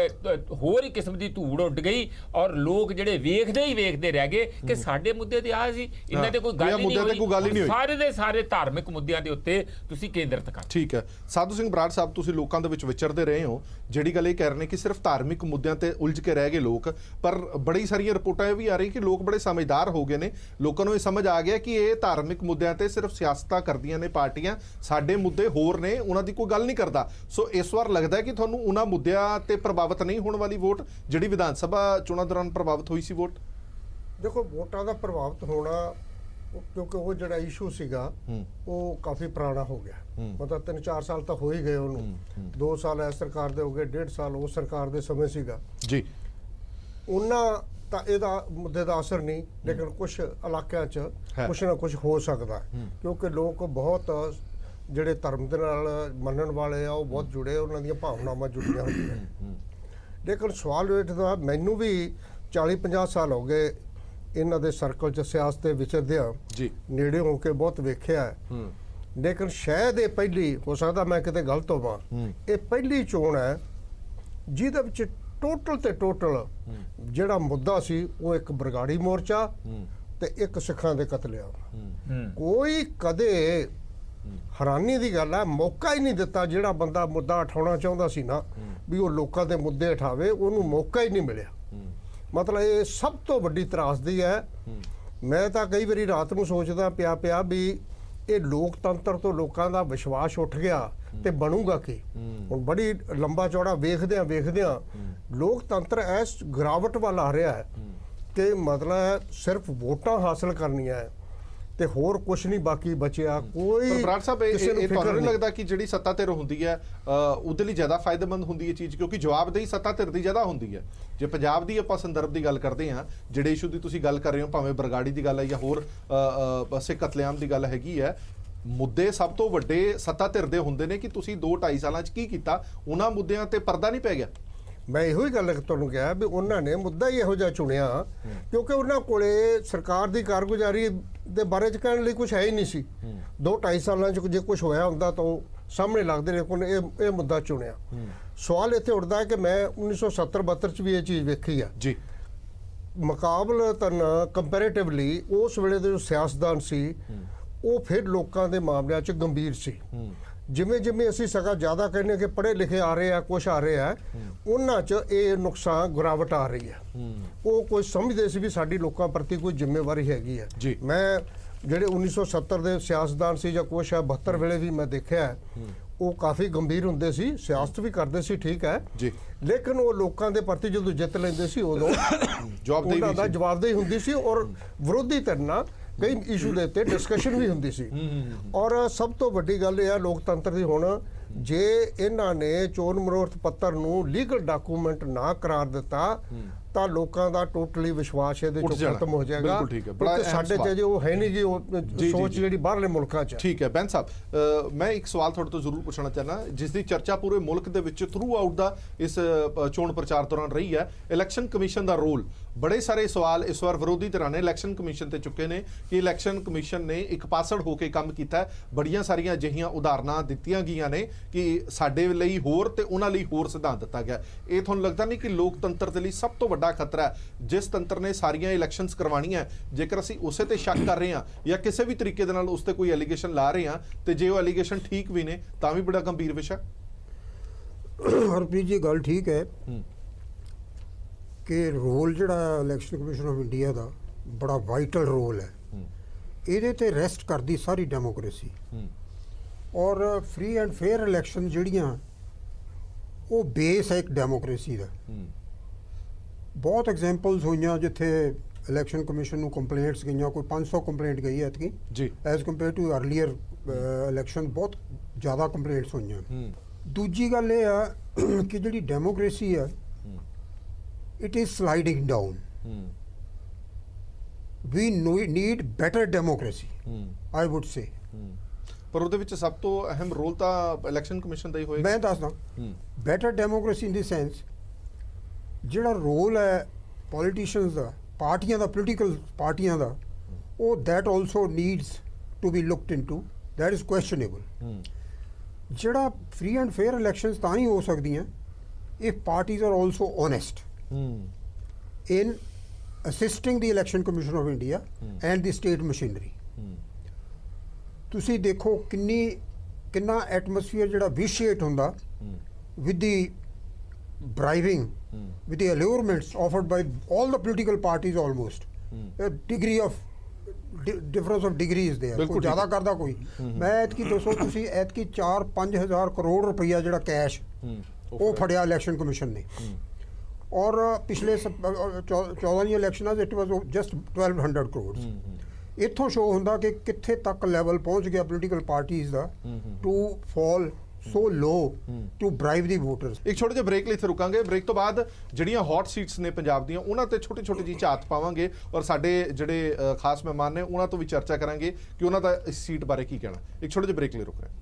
ਹੋਰ ਹੀ ਕਿਸਮ ਦੀ ਧੂੜ ਉੱਡ ਗਈ ਔਰ ਲੋਕ ਜਿਹੜੇ ਵੇਖਦੇ ਹੀ ਵੇਖਦੇ ਰਹਿ ਗਏ ਕਿ ਸਾਡੇ ਮੁੱਦੇ ਤੇ ਆ ਸੀ, ਇਹਨਾਂ ਤੇ ਕੋਈ ਗੱਲ ਹੀ ਨਹੀਂ ਹੋਈ। ਸਾਰੇ ਦੇ ਸਾਰੇ ਧਾਰਮਿਕ ਮੁੱਦਿਆਂ ਦੇ ਉੱਤੇ ਤੁਸੀਂ ਕੇਂਦਰਿਤ ਕਰ। ਠੀਕ ਹੈ ਸਾਧੂ ਸਿੰਘ ਬਰਾੜ ਸਾਹਿਬ, ਤੁਸੀਂ ਲੋਕਾਂ ਦੇ ਵਿੱਚ ਵਿਚਰਦੇ ਰਹੇ ਹੋ, ਜਿਹੜੀ ਗੱਲ ਇਹ ਕਹਿ ਰਹੇ ਨੇ ਕਿ ਸਿਰਫ ਧਾਰਮਿਕ ਮੁੱਦਿਆਂ ਤੇ ਉਲਝ ਕੇ ਰਹਿ ਗਏ ਲੋਕ, ਪਰ ਬੜੀ ਸਾਰੀਆਂ ਰਿਪੋਰਟਾਂ ਇਹ ਵੀ ਆ ਰਹੀ ਕਿ ਲੋਕ ਬੜੇ ਸਮਝਦਾਰ ਹੋ ਗਏ ਨੇ, ਲੋਕਾਂ ਨੂੰ ਇਹ ਸਮਝ ਆ ਗਿਆ ਕਿ ਇਹ ਧਾਰਮਿਕ ਮੁੱਦਿਆਂ ਤੇ ਸਿਰਫ ਸਿਆਸਤਾਂ ਕਰਦੀਆਂ ਨੇ ਪਾਰਟੀਆਂ, ਸਾਡੇ ਮੁੱਦੇ ਹੋਰ ਨੇ, ਉਹਨਾਂ ਦੀ ਕੋਈ ਗੱਲ ਨਹੀਂ ਕਰਦਾ। ਸੋ ਇਸ ਵਾਰ ਲੱਗਦਾ ਹੈ ਕਿ ਤੁਹਾਨੂੰ ਉਹਨਾਂ ਮੁੱਦਿਆਂ ਤੇ ਪ੍ਰਭਾਵਿਤ ਨਹੀਂ ਹੋਣ ਵਾਲੀ ਵੋਟ, ਜਿਹੜੀ ਵਿਧਾਨ ਸਭਾ ਚੋਣਾਂ ਦੌਰਾਨ ਪ੍ਰਭਾਵਿਤ ਹੋਈ ਸੀ ਵੋਟ। ਦੇਖੋ ਵੋਟਾਂ ਦਾ ਪ੍ਰਭਾਵਿਤ ਹੋਣਾ, ਕਿਉਂਕਿ ਉਹ ਜਿਹੜਾ ਇਸ਼ੂ ਸੀਗਾ ਉਹ ਕਾਫੀ ਪੁਰਾਣਾ ਹੋ ਗਿਆ, ਮਤਲਬ 3-4 ਸਾਲ ਤਾਂ ਹੋ ਹੀ ਗਏ ਉਹਨੂੰ। 2 ਸਾਲ ਇਸ ਸਰਕਾਰ ਦੇ ਹੋ ਗਏ, 1.5 ਸਾਲ ਉਹ ਸਰਕਾਰ ਦੇ ਸਮੇਂ ਸੀਗਾ ਜੀ। ਉਹਨਾਂ ਤਾਂ ਇਹਦਾ ਮੁੱਦੇ ਦਾ ਅਸਰ ਨਹੀਂ, ਲੇਕਿਨ ਕੁਝ ਇਲਾਕਿਆਂ 'ਚ ਕੁਛ ਨਾ ਕੁਛ ਹੋ ਸਕਦਾ, ਕਿਉਂਕਿ ਲੋਕ ਬਹੁਤ ਜਿਹੜੇ ਧਰਮ ਦੇ ਨਾਲ ਮੰਨਣ ਵਾਲੇ ਆ ਉਹ ਬਹੁਤ ਜੁੜੇ, ਉਹਨਾਂ ਦੀਆਂ ਭਾਵਨਾਵਾਂ ਜੁੜੀਆਂ ਹੁੰਦੀਆਂ। ਲੇਕਿਨ ਸਵਾਲ ਉੱਠਦਾ, ਮੈਨੂੰ ਵੀ 40-50 ਸਾਲ ਹੋ ਗਏ ਇਹਨਾਂ ਦੇ ਸਰਕਲ 'ਚ ਸਿਆਸਤ ਦੇ ਵਿਚਰਦਿਆਂ ਜੀ, ਨੇੜੇ ਹੋ ਕੇ ਬਹੁਤ ਵੇਖਿਆ। ਲੇਕਿਨ ਸ਼ਾਇਦ ਇਹ ਪਹਿਲੀ, ਹੋ ਸਕਦਾ ਮੈਂ ਕਿਤੇ ਗਲਤ ਹੋਵਾਂ, ਇਹ ਪਹਿਲੀ ਚੋਣ ਹੈ ਜਿਹਦੇ ਵਿੱਚ ਟੋਟਲ ਤੇ ਟੋਟਲ ਜਿਹੜਾ ਮੁੱਦਾ ਸੀ ਉਹ ਇੱਕ ਬਰਗਾੜੀ ਮੋਰਚਾ ਤੇ ਇੱਕ ਸਿੱਖਾਂ ਦੇ ਕਤਲੇਆਮ। ਕੋਈ ਕਦੇ ਹੈਰਾਨੀ ਦੀ ਗੱਲ ਹੈ, ਮੌਕਾ ਹੀ ਨਹੀਂ ਦਿੱਤਾ। ਜਿਹੜਾ ਬੰਦਾ ਮੁੱਦਾ ਉਠਾਉਣਾ ਚਾਹੁੰਦਾ ਸੀ ਨਾ ਵੀ ਉਹ ਲੋਕਾਂ ਦੇ ਮੁੱਦੇ ਉਠਾਵੇ, ਉਹਨੂੰ ਮੌਕਾ ਹੀ ਨਹੀਂ ਮਿਲਿਆ। ਮਤਲਬ ਇਹ ਸਭ ਤੋਂ ਵੱਡੀ ਤਰਾਸਦੀ ਹੈ। ਮੈਂ ਤਾਂ ਕਈ ਵਾਰੀ ਰਾਤ ਨੂੰ ਸੋਚਦਾ ਪਿਆ ਵੀ ਇਹ ਲੋਕਤੰਤਰ ਤੋਂ ਲੋਕਾਂ ਦਾ ਵਿਸ਼ਵਾਸ ਉੱਠ ਗਿਆ ਤੇ ਬਣੂਗਾ ਕੀ। ਹੁਣ ਬੜੀ ਲੰਬਾ ਚੌੜਾ ਵੇਖਦਿਆਂ ਲੋਕਤੰਤਰ ਇਸ ਗਿਰਾਵਟ ਵੱਲ ਆ ਰਿਹਾ ਹੈ ਕਿ ਮਤਲਬ ਸਿਰਫ ਵੋਟਾਂ ਹਾਸਲ ਕਰਨੀਆਂ ਹੈ ਤੇ ਹੋਰ ਕੁਝ ਨਹੀਂ ਬਾਕੀ ਬਚਿਆ। ਕੋਈ ਬਰਾੜ ਸਾਹਿਬ, ਇਹ ਤੁਹਾਨੂੰ ਨਹੀਂ ਲੱਗਦਾ ਕਿ ਜਿਹੜੀ ਸੱਤਾ ਧਿਰ ਹੁੰਦੀ ਹੈ ਉਹਦੇ ਲਈ ਜ਼ਿਆਦਾ ਫਾਇਦੇਮੰਦ ਹੁੰਦੀ ਹੈ ਚੀਜ਼, ਕਿਉਂਕਿ ਜਵਾਬਦੇਹੀ ਸੱਤਾ ਧਿਰ ਦੀ ਜ਼ਿਆਦਾ ਹੁੰਦੀ ਹੈ। ਜੇ ਪੰਜਾਬ ਦੀ ਆਪਾਂ ਸੰਦਰਭ ਦੀ ਗੱਲ ਕਰਦੇ ਹਾਂ, ਜਿਹੜੇ ਇਸ਼ੂ ਦੀ ਤੁਸੀਂ ਗੱਲ ਕਰ ਰਹੇ ਹੋ, ਭਾਵੇਂ ਬਰਗਾੜੀ ਦੀ ਗੱਲ ਹੈ ਜਾਂ ਹੋਰ ਸਿੱਖ ਕਤਲੇਆਮ ਦੀ ਗੱਲ ਹੈਗੀ ਹੈ, ਮੁੱਦੇ ਸਭ ਤੋਂ ਵੱਡੇ ਸੱਤਾ ਧਿਰ ਦੇ ਹੁੰਦੇ ਨੇ ਕਿ ਤੁਸੀਂ 2-2.5 ਸਾਲਾਂ 'ਚ ਕੀ ਕੀਤਾ, ਉਹਨਾਂ ਮੁੱਦਿਆਂ ਤੇ ਪਰਦਾ ਨਹੀਂ ਪੈ ਗਿਆ। ਮੈਂ ਇਹੋ ਹੀ ਗੱਲ ਤੁਹਾਨੂੰ ਕਿਹਾ ਵੀ ਉਹਨਾਂ ਨੇ ਮੁੱਦਾ ਹੀ ਇਹੋ ਜਿਹਾ ਚੁਣਿਆ ਕਿਉਂਕਿ ਉਹਨਾਂ ਕੋਲੇ ਸਰਕਾਰ ਦੀ ਕਾਰਗੁਜ਼ਾਰੀ ਦੇ ਬਾਰੇ 'ਚ ਕਹਿਣ ਲਈ ਕੁਝ ਹੈ ਹੀ ਨਹੀਂ ਸੀ। 2-2.5 ਸਾਲਾਂ 'ਚ ਜੇ ਕੁਝ ਹੋਇਆ ਹੁੰਦਾ ਤਾਂ ਉਹ ਸਾਹਮਣੇ ਲੱਗਦੇ ਨੇ ਕੋਲ ਇਹ ਮੁੱਦਾ ਚੁਣਿਆ। ਸਵਾਲ ਇੱਥੇ ਉੱਠਦਾ ਹੈ ਕਿ ਮੈਂ 1970-72 'ਚ ਵੀ ਇਹ ਚੀਜ਼ ਵੇਖੀ ਆ ਜੀ। ਮੁਕਾਬਲਤਨ ਕੰਪੈਰੇਟਿਵਲੀ ਉਸ ਵੇਲੇ ਦੇ ਜੋ ਸਿਆਸਤਦਾਨ ਸੀ ਉਹ ਫਿਰ ਲੋਕਾਂ ਦੇ ਮਾਮਲਿਆਂ 'ਚ ਗੰਭੀਰ ਸੀ। ਜਿਵੇਂ ਅਸੀਂ ਸਗਾ ਜ਼ਿਆਦਾ ਕਹਿੰਦੇ ਕਿ ਪੜ੍ਹੇ ਲਿਖੇ ਆ ਰਹੇ ਆ, ਕੁਛ ਆ ਰਹੇ ਆ, ਉਹਨਾਂ 'ਚ ਇਹ ਨੁਕਸਾਨ ਗਿਰਾਵਟ ਆ ਰਹੀ ਹੈ। ਉਹ ਕੋਈ ਸਮਝਦੇ ਸੀ ਵੀ ਸਾਡੀ ਲੋਕਾਂ ਪ੍ਰਤੀ ਕੋਈ ਜ਼ਿੰਮੇਵਾਰੀ ਹੈਗੀ ਹੈ। ਮੈਂ ਜਿਹੜੇ 1970 ਦੇ ਸਿਆਸਤਦਾਨ ਸੀ ਜਾਂ ਕੁਛ ਹੈ 72 ਵੇਲੇ ਵੀ ਮੈਂ ਦੇਖਿਆ, ਉਹ ਕਾਫੀ ਗੰਭੀਰ ਹੁੰਦੇ ਸੀ, ਸਿਆਸਤ ਵੀ ਕਰਦੇ ਸੀ, ਠੀਕ ਹੈ ਜੀ, ਲੇਕਿਨ ਉਹ ਲੋਕਾਂ ਦੇ ਪ੍ਰਤੀ ਜਦੋਂ ਜਿੱਤ ਲੈਂਦੇ ਸੀ ਉਦੋਂ ਜਵਾਬਦੇਹੀ ਹੁੰਦੀ ਸੀ ਔਰ ਵਿਰੋਧੀ ਧਿਰ ਨਾਲ ਕਈ ਇਸ਼ੂ ਦੇ ਉੱਤੇ ਡਿਸਕਸ਼ਨ ਵੀ ਹੁੰਦੀ ਸੀ। ਔਰ ਸਭ ਤੋਂ ਵੱਡੀ ਗੱਲ ਇਹ ਹੈ ਲੋਕਤੰਤਰ ਦੀ, ਹੁਣ ਜੇ ਇਹਨਾਂ ਨੇ ਚੋਣ ਮਨੋਰਥ ਪੱਤਰ ਨੂੰ ਲੀਗਲ ਡਾਕੂਮੈਂਟ ਨਾ ਕਰਾਰ ਦਿੱਤਾ ਤਾਂ ਲੋਕਾਂ ਦਾ ਟੋਟਲੀ ਵਿਸ਼ਵਾਸ ਇਹਦੇ ਚੋਂ ਖਤਮ ਹੋ ਜਾਏਗਾ। ਕਿਉਂਕਿ ਸਾਡੇ 'ਚ ਉਹ ਹੈ ਨਹੀਂ ਜੀ ਉਹ ਸੋਚ ਜਿਹੜੀ ਬਾਹਰਲੇ ਮੁਲਕਾਂ 'ਚ। ਠੀਕ ਹੈ ਬੈਂਸ ਸਾਹਿਬ, ਮੈਂ ਇੱਕ ਸਵਾਲ ਤੁਹਾਡੇ ਤੋਂ ਜ਼ਰੂਰ ਪੁੱਛਣਾ ਚਾਹੁੰਦਾ, ਜਿਸ ਦੀ ਚਰਚਾ ਪੂਰੇ ਮੁਲਕ ਦੇ ਵਿੱਚ ਥਰੂ ਆਊਟ ਦਾ ਇਸ ਚੋਣ ਪ੍ਰਚਾਰ ਦੌਰਾਨ ਰਹੀ ਹੈ, ਇਲੈਕਸ਼ਨ ਕਮਿਸ਼ਨ ਦਾ ਰੋਲ। ਬੜੇ ਸਾਰੇ ਸਵਾਲ ਇਸ ਵਾਰ ਵਿਰੋਧੀ ਧਿਰਾਂ ਨੇ ਇਲੈਕਸ਼ਨ ਕਮਿਸ਼ਨ ਤੇ ਚੁੱਕੇ ਨੇ ਕਿ ਇਲੈਕਸ਼ਨ ਕਮਿਸ਼ਨ ਨੇ ਇੱਕ ਪਾਸੜ ਹੋ ਕੇ ਕੰਮ ਕੀਤਾ ਹੈ। ਬੜੀਆਂ ਸਾਰੀਆਂ ਅਜਿਹੀਆਂ ਉਦਾਹਰਨਾਂ ਦਿੱਤੀਆਂ ਗਈਆਂ ਨੇ ਕਿ ਸਾਡੇ ਲਈ ਹੋਰ ਤੇ ਉਹਨਾਂ ਲਈ ਹੋਰ ਸਿਧਾਂਤ ਦਿੱਤਾ ਗਿਆ। ਇਹ ਤੁਹਾਨੂੰ ਲੱਗਦਾ ਨਹੀਂ ਕਿ ਲੋਕਤੰਤਰ ਦੇ ਲਈ ਸਭ ਤੋਂ ਵੱਡਾ ਖਤਰਾ ਹੈ, ਜਿਸ ਤੰਤਰ ਨੇ ਸਾਰੀਆਂ ਇਲੈਕਸ਼ਨਸ ਕਰਵਾਉਣੀਆਂ, ਜੇਕਰ ਅਸੀਂ ਉਸੇ ਤੇ ਸ਼ੱਕ ਕਰ ਰਹੇ ਹਾਂ ਜਾਂ ਕਿਸੇ ਵੀ ਤਰੀਕੇ ਦੇ ਨਾਲ ਉਸ ਤੇ ਕੋਈ ਐਲੀਗੇਸ਼ਨ ਲਾ ਰਹੇ ਹਾਂ ਤੇ ਜੇ ਉਹ ਐਲੀਗੇਸ਼ਨ ਠੀਕ ਵੀ ਨੇ ਤਾਂ ਵੀ ਬੜਾ ਗੰਭੀਰ ਵਿਸ਼ਾ। ਹਰਪ੍ਰੀਤ ਜੀ ਗੱਲ ਠੀਕ ਹੈ ਕਿ ਰੋਲ ਜਿਹੜਾ ਇਲੈਕਸ਼ਨ ਕਮਿਸ਼ਨ ਆਫ ਇੰਡੀਆ ਦਾ ਬੜਾ ਵਾਈਟਲ ਰੋਲ ਹੈ, ਇਹਦੇ ਤੇ ਰੈਸਟ ਕਰਦੀ ਸਾਰੀ ਡੈਮੋਕ੍ਰੇਸੀ। ਔਰ ਫ੍ਰੀ ਐਂਡ ਫੇਅਰ ਇਲੈਕਸ਼ਨ ਜਿਹੜੀਆਂ ਉਹ ਬੇਸ ਹੈ ਇੱਕ ਡੈਮੋਕ੍ਰੇਸੀ ਦਾ। ਬਹੁਤ ਐਗਜ਼ਾਮਪਲਸ ਹੋਈਆਂ ਜਿੱਥੇ ਇਲੈਕਸ਼ਨ ਕਮਿਸ਼ਨ ਨੂੰ ਕੰਪਲੇਂਟਸ ਗਈਆਂ, ਕੋਈ 500 ਕੰਪਲੇਂਟ ਗਈ ਹੈ ਐਤਕੀ ਜੀ, as compare to earlier election ਬਹੁਤ ਜ਼ਿਆਦਾ ਕੰਪਲੇਂਟਸ ਹੋਈਆਂ। ਦੂਜੀ ਗੱਲ ਇਹ ਆ ਕਿ ਜਿਹੜੀ ਡੈਮੋਕ੍ਰੇਸੀ ਹੈ it is sliding down. We need better democracy, I would say. ਪਰ ਉਹਦੇ ਵਿੱਚ ਸਭ ਤੋਂ ਅਹਿਮ ਰੋਲ ਤਾਂ ਇਲੈਕਸ਼ਨ ਕਮਿਸ਼ਨ ਦਾ ਹੀ ਹੋਏਗਾ। ਮੈਂ ਦੱਸਦਾ better democracy in the sense ਜਿਹੜਾ ਰੋਲ ਹੈ ਪੋਲੀਟੀਸ਼ੀਅਨਸ ਦਾ, ਪਾਰਟੀਆਂ ਦਾ, ਪੋਲੀਟੀਕਲ ਪਾਰਟੀਆਂ ਦਾ, ਉਹ that also needs to be looked into, that is questionable. ਜਿਹੜਾ ਫ੍ਰੀ ਐਂਡ ਫੇਅਰ ਇਲੈਕਸ਼ਨਸ ਤਾਂ ਹੀ ਹੋ ਸਕਦੀਆਂ if parties are also honest in assisting the Election Commission of India and the state machinery। ਤੁਸੀਂ ਦੇਖੋ ਕਿੰਨਾ ਐਟਮੋਸਫੀਅਰ ਜਿਹੜਾ ਵਿਸ਼ੀਏਟ ਹੁੰਦਾ with the bribing, with the allurements offered by all the political parties almost, a degree of difference of degrees there, ਬਿਲਕੁਲ ਕੋਈ ਜ਼ਿਆਦਾ ਕਰਦਾ ਕੋਈ। ਮੈਂ ਐਤਕੀ ਦੱਸੋ ਤੁਸੀਂ ਐਤਕੀ 4-5 ਹਜ਼ਾਰ ਕਰੋੜ ਰੁਪਈਆ ਜਿਹੜਾ ਕੈਸ਼ ਉਹ ਫੜਿਆ ਇਲੈਕਸ਼ਨ ਕਮਿਸ਼ਨ ਨੇ, ਔਰ ਪਿਛਲੇ 14 ਇਲੈਕਸ਼ਨਾਂ ਇਟ ਵਾਸ ਜਸਟ 1200 ਕਰੋੜ। ਇੱਥੋਂ ਸ਼ੋ ਹੁੰਦਾ ਕਿ ਕਿੱਥੇ ਤੱਕ ਲੈਵਲ ਪਹੁੰਚ ਗਿਆ ਪੋਲੀਟੀਕਲ ਪਾਰਟੀਜ਼ ਦਾ to fall so low to bribe the voters. ਇੱਕ ਛੋਟੇ ਜਿਹੇ ਬ੍ਰੇਕ ਲਈ ਇੱਥੇ ਰੁਕਾਂਗੇ। ਬ੍ਰੇਕ ਤੋਂ ਬਾਅਦ ਜਿਹੜੀਆਂ ਹੌਟ ਸੀਟਸ ਨੇ ਪੰਜਾਬ ਦੀਆਂ ਉਹਨਾਂ ਤੇ ਛੋਟੀ ਛੋਟੀ ਜਿਹੀ ਝਾਤ ਪਾਵਾਂਗੇ, ਔਰ ਸਾਡੇ ਜਿਹੜੇ ਖਾਸ ਮਹਿਮਾਨ ਨੇ ਉਹਨਾਂ ਤੋਂ ਵੀ ਚਰਚਾ ਕਰਾਂਗੇ ਕਿ ਉਹਨਾਂ ਦਾ ਇਸ ਸੀਟ ਬਾਰੇ ਕੀ ਕਹਿਣਾ। ਇੱਕ ਛੋਟੇ ਜਿਹੇ ਬ੍ਰੇਕ ਲਈ ਰੁਕ ਰਹੇ ਹਾਂ।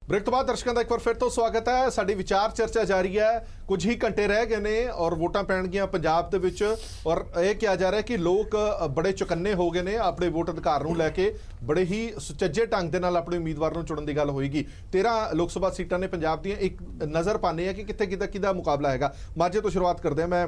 ਬ੍ਰੇਕ ਤੋਂ ਬਾਅਦ ਦਰਸ਼ਕਾਂ ਦਾ ਇੱਕ ਵਾਰ ਫਿਰ ਤੋਂ ਸਵਾਗਤ ਹੈ। ਸਾਡੀ ਵਿਚਾਰ ਚਰਚਾ ਜਾਰੀ ਹੈ। ਕੁਝ ਹੀ ਘੰਟੇ ਰਹਿ ਗਏ ਨੇ ਔਰ ਵੋਟਾਂ ਪੈਣਗੀਆਂ ਪੰਜਾਬ ਦੇ ਵਿੱਚ, ਔਰ ਇਹ ਕਿਹਾ ਜਾ ਰਿਹਾ ਕਿ ਲੋਕ ਬੜੇ ਚੁਕੰਨੇ ਹੋ ਗਏ ਨੇ ਆਪਣੇ ਵੋਟ ਅਧਿਕਾਰ ਨੂੰ ਲੈ ਕੇ। ਬੜੇ ਹੀ ਸੁਚੱਜੇ ਢੰਗ ਦੇ ਨਾਲ ਆਪਣੇ ਉਮੀਦਵਾਰ ਨੂੰ ਚੁਣਨ ਦੀ ਗੱਲ ਹੋਏਗੀ। 13 ਲੋਕ ਸਭਾ ਸੀਟਾਂ ਨੇ ਪੰਜਾਬ ਦੀਆਂ। ਇੱਕ ਨਜ਼ਰ ਪਾਉਂਦੇ ਆ ਕਿ ਕਿੱਥੇ ਕਿਹਦਾ ਮੁਕਾਬਲਾ ਹੈਗਾ। ਮਾਝੇ ਤੋਂ ਸ਼ੁਰੂਆਤ ਕਰਦੇ ਹਾਂ। ਮੈਂ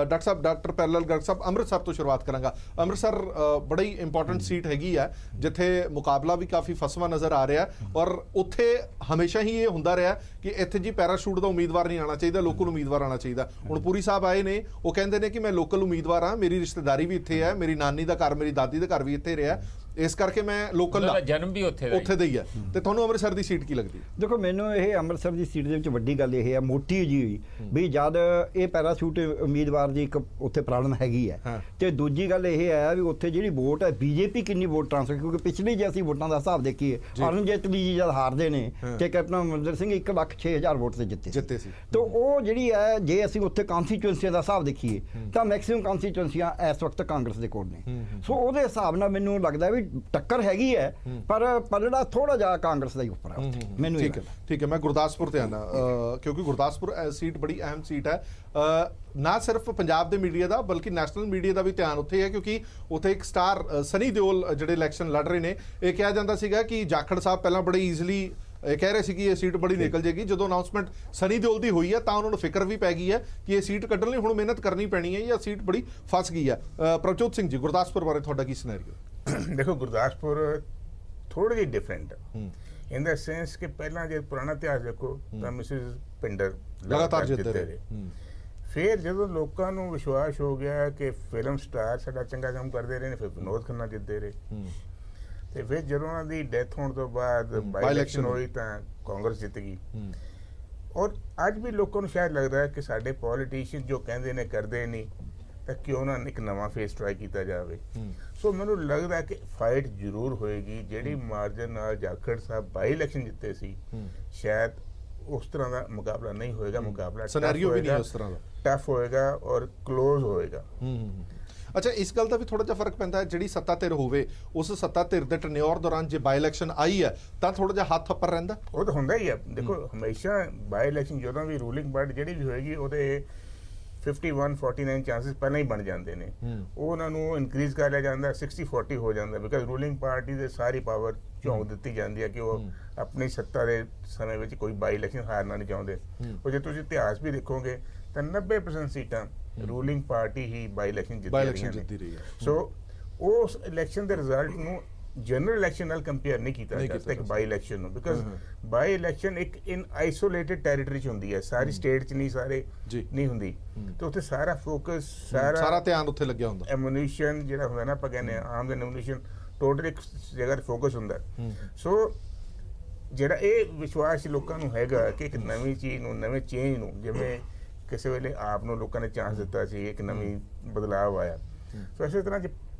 ਡਾਕਟਰ ਪੈਰਲਲ ਗਰਗ ਸਾਹਿਬ ਅੰਮ੍ਰਿਤਸਰ ਤੋਂ ਸ਼ੁਰੂਆਤ ਕਰਾਂਗਾ। ਅੰਮ੍ਰਿਤਸਰ ਬੜੀ ਇੰਪੋਰਟੈਂਟ ਸੀਟ ਹੈਗੀ ਹੈ ਜਿੱਥੇ ਮੁਕਾਬਲਾ ਵੀ ਕਾਫੀ ਫਸਵਾ ਨਜ਼ਰ ਆ ਰਿਹਾ, ਔਰ ਉੱਥੇ ਹਮੇਸ਼ਾ ਹੀ ਇਹ ਹੁੰਦਾ ਰਿਹਾ ਕਿ ਇੱਥੇ ਜੀ ਪੈਰਾਸ਼ੂਟ ਦਾ ਉਮੀਦਵਾਰ ਨਹੀਂ ਆਉਣਾ ਚਾਹੀਦਾ, ਲੋਕਲ ਉਮੀਦਵਾਰ ਆਉਣਾ ਚਾਹੀਦਾ। ਹੁਣ ਪੁਰੀ ਸਾਹਿਬ ਆਏ ਨੇ, ਉਹ ਕਹਿੰਦੇ ਨੇ ਕਿ ਮੈਂ ਲੋਕਲ ਉਮੀਦਵਾਰ ਹਾਂ, ਮੇਰੀ ਰਿਸ਼ਤੇਦਾਰੀ ਵੀ ਇੱਥੇ ਹੈ, ਮੇਰੀ ਨਾਨੀ ਦਾ ਘਰ, ਮੇਰੀ ਦਾਦੀ ਦਾ ਘਰ ਵੀ ਇੱਥੇ ਰਿਹਾ, ਇਸ ਕਰਕੇ ਮੈਂ ਲੋਕਲ ਦਾ ਜਨਮ ਵੀ ਉੱਥੇ ਦਾ ਹੀ ਹੈ। ਤੇ ਤੁਹਾਨੂੰ ਅੰਮ੍ਰਿਤਸਰ ਦੀ ਸੀਟ ਕੀ ਲੱਗਦੀ? ਦੇਖੋ ਮੈਨੂੰ ਇਹ ਅੰਮ੍ਰਿਤਸਰ ਦੀ ਸੀਟ ਦੇ ਵਿੱਚ ਵੱਡੀ ਗੱਲ ਇਹ ਹੈ, ਮੋਟੀ ਜੀ ਹੋਈ ਵੀ ਜਦ ਇਹ ਪੈਰਾਸ਼ੂਟ ਉਮੀਦਵਾਰ ਦੀ ਇੱਕ ਉੱਥੇ ਪ੍ਰੋਬਲਮ ਹੈਗੀ ਹੈ, ਤੇ ਦੂਜੀ ਗੱਲ ਇਹ ਹੈ ਵੀ ਉੱਥੇ ਜਿਹੜੀ ਵੋਟ ਹੈ ਬੀਜੇਪੀ ਕਿੰਨੀ ਵੋਟ ਟ੍ਰਾਂਸਫਰ, ਕਿਉਂਕਿ ਪਿਛਲੀ ਜੇ ਅਸੀਂ ਵੋਟਾਂ ਦਾ ਹਿਸਾਬ ਦੇਖੀਏ ਅਰੁਣ ਜੇਤਲੀ ਜੀ ਜਦ ਹਾਰਦੇ ਨੇ ਤੇ ਕੈਪਟਨ ਅਮਰਿੰਦਰ ਸਿੰਘ 1,06,000 ਵੋਟ ਤੇ ਜਿੱਤੇ ਸੀ। ਤੇ ਉਹ ਜਿਹੜੀ ਹੈ ਜੇ ਅਸੀਂ ਉੱਥੇ ਕਾਂਸਟੀਚੁਐਂਸੀਆਂ ਦਾ ਹਿਸਾਬ ਦੇਖੀਏ ਤਾਂ ਮੈਕਸਿਮਮ ਕਾਂਸਟੀਚੁਐਂਸੀਆਂ ਇਸ ਵਕਤ ਕਾਂਗਰਸ ਦੇ ਕੋਲ ਨੇ। ਸੋ ਉਹਦੇ ਹਿਸਾਬ ਨਾਲ ਮੈਨੂੰ ਲੱਗਦਾ ਵੀ ਟੱਕਰ ਹੈਗੀ ਹੈ, ਪਰ ਪਲੜਾ ਥੋੜਾ ਜਿਹਾ ਕਾਂਗਰਸ ਦਾ ਹੀ ਉੱਪਰ ਹੈ ਮੈਨੂੰ। ਠੀਕ ਹੈ। ਮੈਂ ਗੁਰਦਾਸਪੁਰ ਤੇ ਆਣਾ, ਕਿਉਂਕਿ ਗੁਰਦਾਸਪੁਰ ਸੀਟ ਬੜੀ ਅਹਿਮ ਸੀਟ ਹੈ। ਨਾ ਸਿਰਫ ਪੰਜਾਬ ਦੇ ਮੀਡੀਆ ਦਾ ਬਲਕਿ ਨੈਸ਼ਨਲ ਮੀਡੀਆ ਦਾ ਵੀ ਧਿਆਨ ਉੱਥੇ ਹੈ, ਕਿਉਂਕਿ ਉੱਥੇ ਇੱਕ ਸਟਾਰ ਸਨੀ ਦਿਓਲ ਜਿਹੜੇ ਇਲੈਕਸ਼ਨ ਲੜ ਰਹੇ ਨੇ। ਇਹ ਕਿਹਾ ਜਾਂਦਾ ਸੀਗਾ ਕਿ ਜਾਖੜ ਸਾਹਿਬ ਪਹਿਲਾਂ ਬੜੇ ਈਜ਼ੀਲੀ ਇਹ ਕਹਿ ਰਹੇ ਸੀ ਕਿ ਇਹ ਸੀਟ ਬੜੀ ਨਿਕਲ ਜਾਏਗੀ। ਜਦੋਂ ਅਨਾਉਂਸਮੈਂਟ ਸਨੀ ਦਿਓਲ ਦੀ ਹੋਈ ਹੈ ਤਾਂ ਉਹਨਾਂ ਨੂੰ ਫਿਕਰ ਵੀ ਪੈ ਗਈ ਹੈ ਕਿ ਇਹ ਸੀਟ ਕੱਢਣ ਲਈ ਹੁਣ ਮਿਹਨਤ ਕਰਨੀ ਪੈਣੀ ਹੈ ਜਾਂ ਸੀਟ ਬੜੀ ਫਸ ਗਈ ਹੈ। ਪ੍ਰਭਜੋਤ ਸਿੰਘ ਜੀ, ਗੁਰਦਾਸਪੁਰ ਬਾਰੇ ਤੁਹਾਡਾ ਕੀ ਸਿਨੈਰੀਓ? ਦੇਖੋ ਗੁਰਦਾਸਪੁਰ ਥੋੜੀ ਜਿਹੀ ਡਿਫਰੈਂਟ ਇਨ ਦਾ ਸੈਂਸ ਕਿ ਪਹਿਲਾਂ ਜੇ ਪੁਰਾਣਾ ਇਤਿਹਾਸ ਦੇਖੋ ਤਾਂ ਮਿਸਿਸ ਪਿੰਡਰ ਲਗਾਤਾਰ ਜਿੱਤਦੇ ਰਹੇ। ਫਿਰ ਜਦੋਂ ਲੋਕਾਂ ਨੂੰ ਵਿਸ਼ਵਾਸ ਹੋ ਗਿਆ ਕਿ ਫਿਲਮ ਸਟਾਰ ਸਾਡਾ ਚੰਗਾ ਕੰਮ ਕਰਦੇ ਰਹੇ ਨੇ, ਫਿਰ ਵਿਨੋਦ ਖੰਨਾ ਜਿੱਤਦੇ ਰਹੇ। ਤੇ ਫਿਰ ਜਦੋਂ ਉਹਨਾਂ ਦੀ ਡੈਥ ਹੋਣ ਤੋਂ ਬਾਅਦ ਬਾਈ ਇਲੈਕਸ਼ਨ ਹੋਈ ਤਾਂ ਕਾਂਗਰਸ ਜਿੱਤ ਗਈ। ਔਰ ਅੱਜ ਵੀ ਲੋਕਾਂ ਨੂੰ ਸ਼ਾਇਦ ਲੱਗਦਾ ਹੈ ਕਿ ਸਾਡੇ ਪੋਲੀਟੀਸ਼ੀਅਨ ਜੋ ਕਹਿੰਦੇ ਨੇ ਕਰਦੇ ਨਹੀਂ, ਤਾਂ ਕਿਉਂ ਨਾ ਇੱਕ ਨਵਾਂ ਫੇਸ ਟਰਾਈ ਕੀਤਾ ਜਾਵੇ। ਸੋ ਮੈਨੂੰ ਲੱਗਦਾ ਕਿ ਫਾਈਟ ਜ਼ਰੂਰ ਹੋਏਗੀ। ਜਿਹੜੀ ਮਾਰਜਨ ਨਾਲ ਜਾਖੜ ਸਾਹਿਬ ਬਾਈ ਇਲੈਕਸ਼ਨ ਜਿੱਤੇ ਸੀ, ਸ਼ਾਇਦ ਉਸ ਤਰ੍ਹਾਂ ਦਾ ਮੁਕਾਬਲਾ ਨਹੀਂ ਹੋਏਗਾ। ਮੁਕਾਬਲਾ ਸਿਨੈਰੀਓ ਵੀ ਨਹੀਂ ਉਸ ਤਰ੍ਹਾਂ ਦਾ, ਟਫ ਹੋਏਗਾ ਔਰ ਕਲੋਜ਼ ਹੋਏਗਾ। ਅੱਛਾ, ਇਸ ਗੱਲ ਦਾ ਵੀ ਥੋੜਾ ਜਿਹਾ ਫਰਕ ਪੈਂਦਾ ਹੈ ਜਿਹੜੀ ਸੱਤਾ ਧਿਰ ਹੋਵੇ, ਉਸ ਸੱਤਾ ਧਿਰ ਦੇ ਟਨਿਓਰ ਦੌਰਾਨ ਜੇ ਬਾਈ ਇਲੈਕਸ਼ਨ ਆਈ ਹੈ ਤਾਂ ਥੋੜਾ ਜਿਹਾ ਹੱਥ ਉੱਪਰ ਰਹਿੰਦਾ। ਉਹ ਤਾਂ ਹੁੰਦਾ ਹੀ ਹੈ। ਦੇਖੋ ਹਮੇਸ਼ਾ ਬਾਈ ਇਲੈਕਸ਼ਨ ਜਦੋਂ ਵੀ ਰੂਲਿੰਗ ਪਾਰਟੀ ਜਿਹੜੀ ਵੀ ਹੋਏਗੀ ਉਹਦੇ 51-49 ਚਾਂਸਸ ਪਹਿਲਾਂ ਹੀ ਬਣ ਜਾਂਦੇ ਨੇ। ਉਹ ਉਹਨਾਂ ਨੂੰ ਇਨਕਰੀਜ਼ ਕਰ ਲਿਆ ਜਾਂਦਾ, 60-40 ਹੋ ਜਾਂਦਾ, ਬਿਕਾਜ਼ ਰੂਲਿੰਗ ਪਾਰਟੀ ਦੇ ਸਾਰੀ ਪਾਵਰ ਝੋਂਕ ਦਿੱਤੀ ਜਾਂਦੀ ਹੈ ਕਿ ਉਹ ਆਪਣੀ ਸੱਤਾ ਦੇ ਸਮੇਂ ਵਿੱਚ ਕੋਈ ਬਾਈ ਇਲੈਕਸ਼ਨ ਹਾਰਨਾ ਨਹੀਂ ਚਾਹੁੰਦੇ। ਉਹ ਜੇ ਤੁਸੀਂ ਇਤਿਹਾਸ ਵੀ ਦੇਖੋਗੇ ਤਾਂ 90% ਸੀਟਾਂ ਰੂਲਿੰਗ ਪਾਰਟੀ ਹੀ ਬਾਈ ਇਲੈਕਸ਼ਨ ਜਿੱਤੀ ਰਹੀ ਹੈ। ਸੋ ਉਸ ਇਲੈਕਸ਼ਨ ਦੇ ਰਿਜ਼ਲਟ ਨੂੰ ਜਨਰਲ ਇਲੈਕਸ਼ਨ ਨਾਲ ਕੰਪੇਅਰ ਨਹੀਂ ਕੀਤਾ ਜਾ ਸਕਦਾ ਇੱਕ ਬਾਈ ਇਲੈਕਸ਼ਨ ਨੂੰ, ਬਿਕਾਜ਼ ਬਾਈ ਇਲੈਕਸ਼ਨ ਇੱਕ ਇਨ ਆਈਸੋਲੇਟਡ ਟੈਰੀਟਰੀ ਚ ਹੁੰਦੀ ਹੈ, ਸਾਰੀ ਸਟੇਟ ਚ ਨਹੀਂ, ਸਾਰੇ ਨਹੀਂ ਹੁੰਦੀ। ਤੇ ਉੱਥੇ ਸਾਰਾ ਫੋਕਸ ਸਾਰਾ ਧਿਆਨ ਉੱਥੇ ਲੱਗਿਆ ਹੁੰਦਾ। ਐਮੂਨੀਸ਼ਨ ਜਿਹੜਾ ਹੁੰਦਾ ਨਾ, ਆਪਾਂ ਕਹਿੰਦੇ ਆਮ ਦਾ ਐਮੂਨੀਸ਼ਨ ਟੋਟਲ ਇੱਕ ਜਗ੍ਹਾ ਤੇ ਫੋਕਸ ਹੁੰਦਾ। ਸੋ ਜਿਹੜਾ ਇਹ ਵਿਸ਼ਵਾਸ ਲੋਕਾਂ ਨੂੰ ਹੈਗਾ ਕਿ ਇੱਕ ਨਵੀਂ ਚੀਜ਼ ਨੂੰ, ਨਵੇਂ ਚੇਂਜ ਨੂੰ, ਜਿਵੇਂ ਕਿਸੇ ਵੇਲੇ ਆਪ ਨੂੰ ਲੋਕਾਂ ਨੇ ਚਾਂਸ ਦਿੱਤਾ ਸੀ, ਇੱਕ ਨਵੀਂ ਬਦਲਾਵ ਆਇਆ। ਸੋ ਇਸੇ ਤਰ੍ਹਾਂ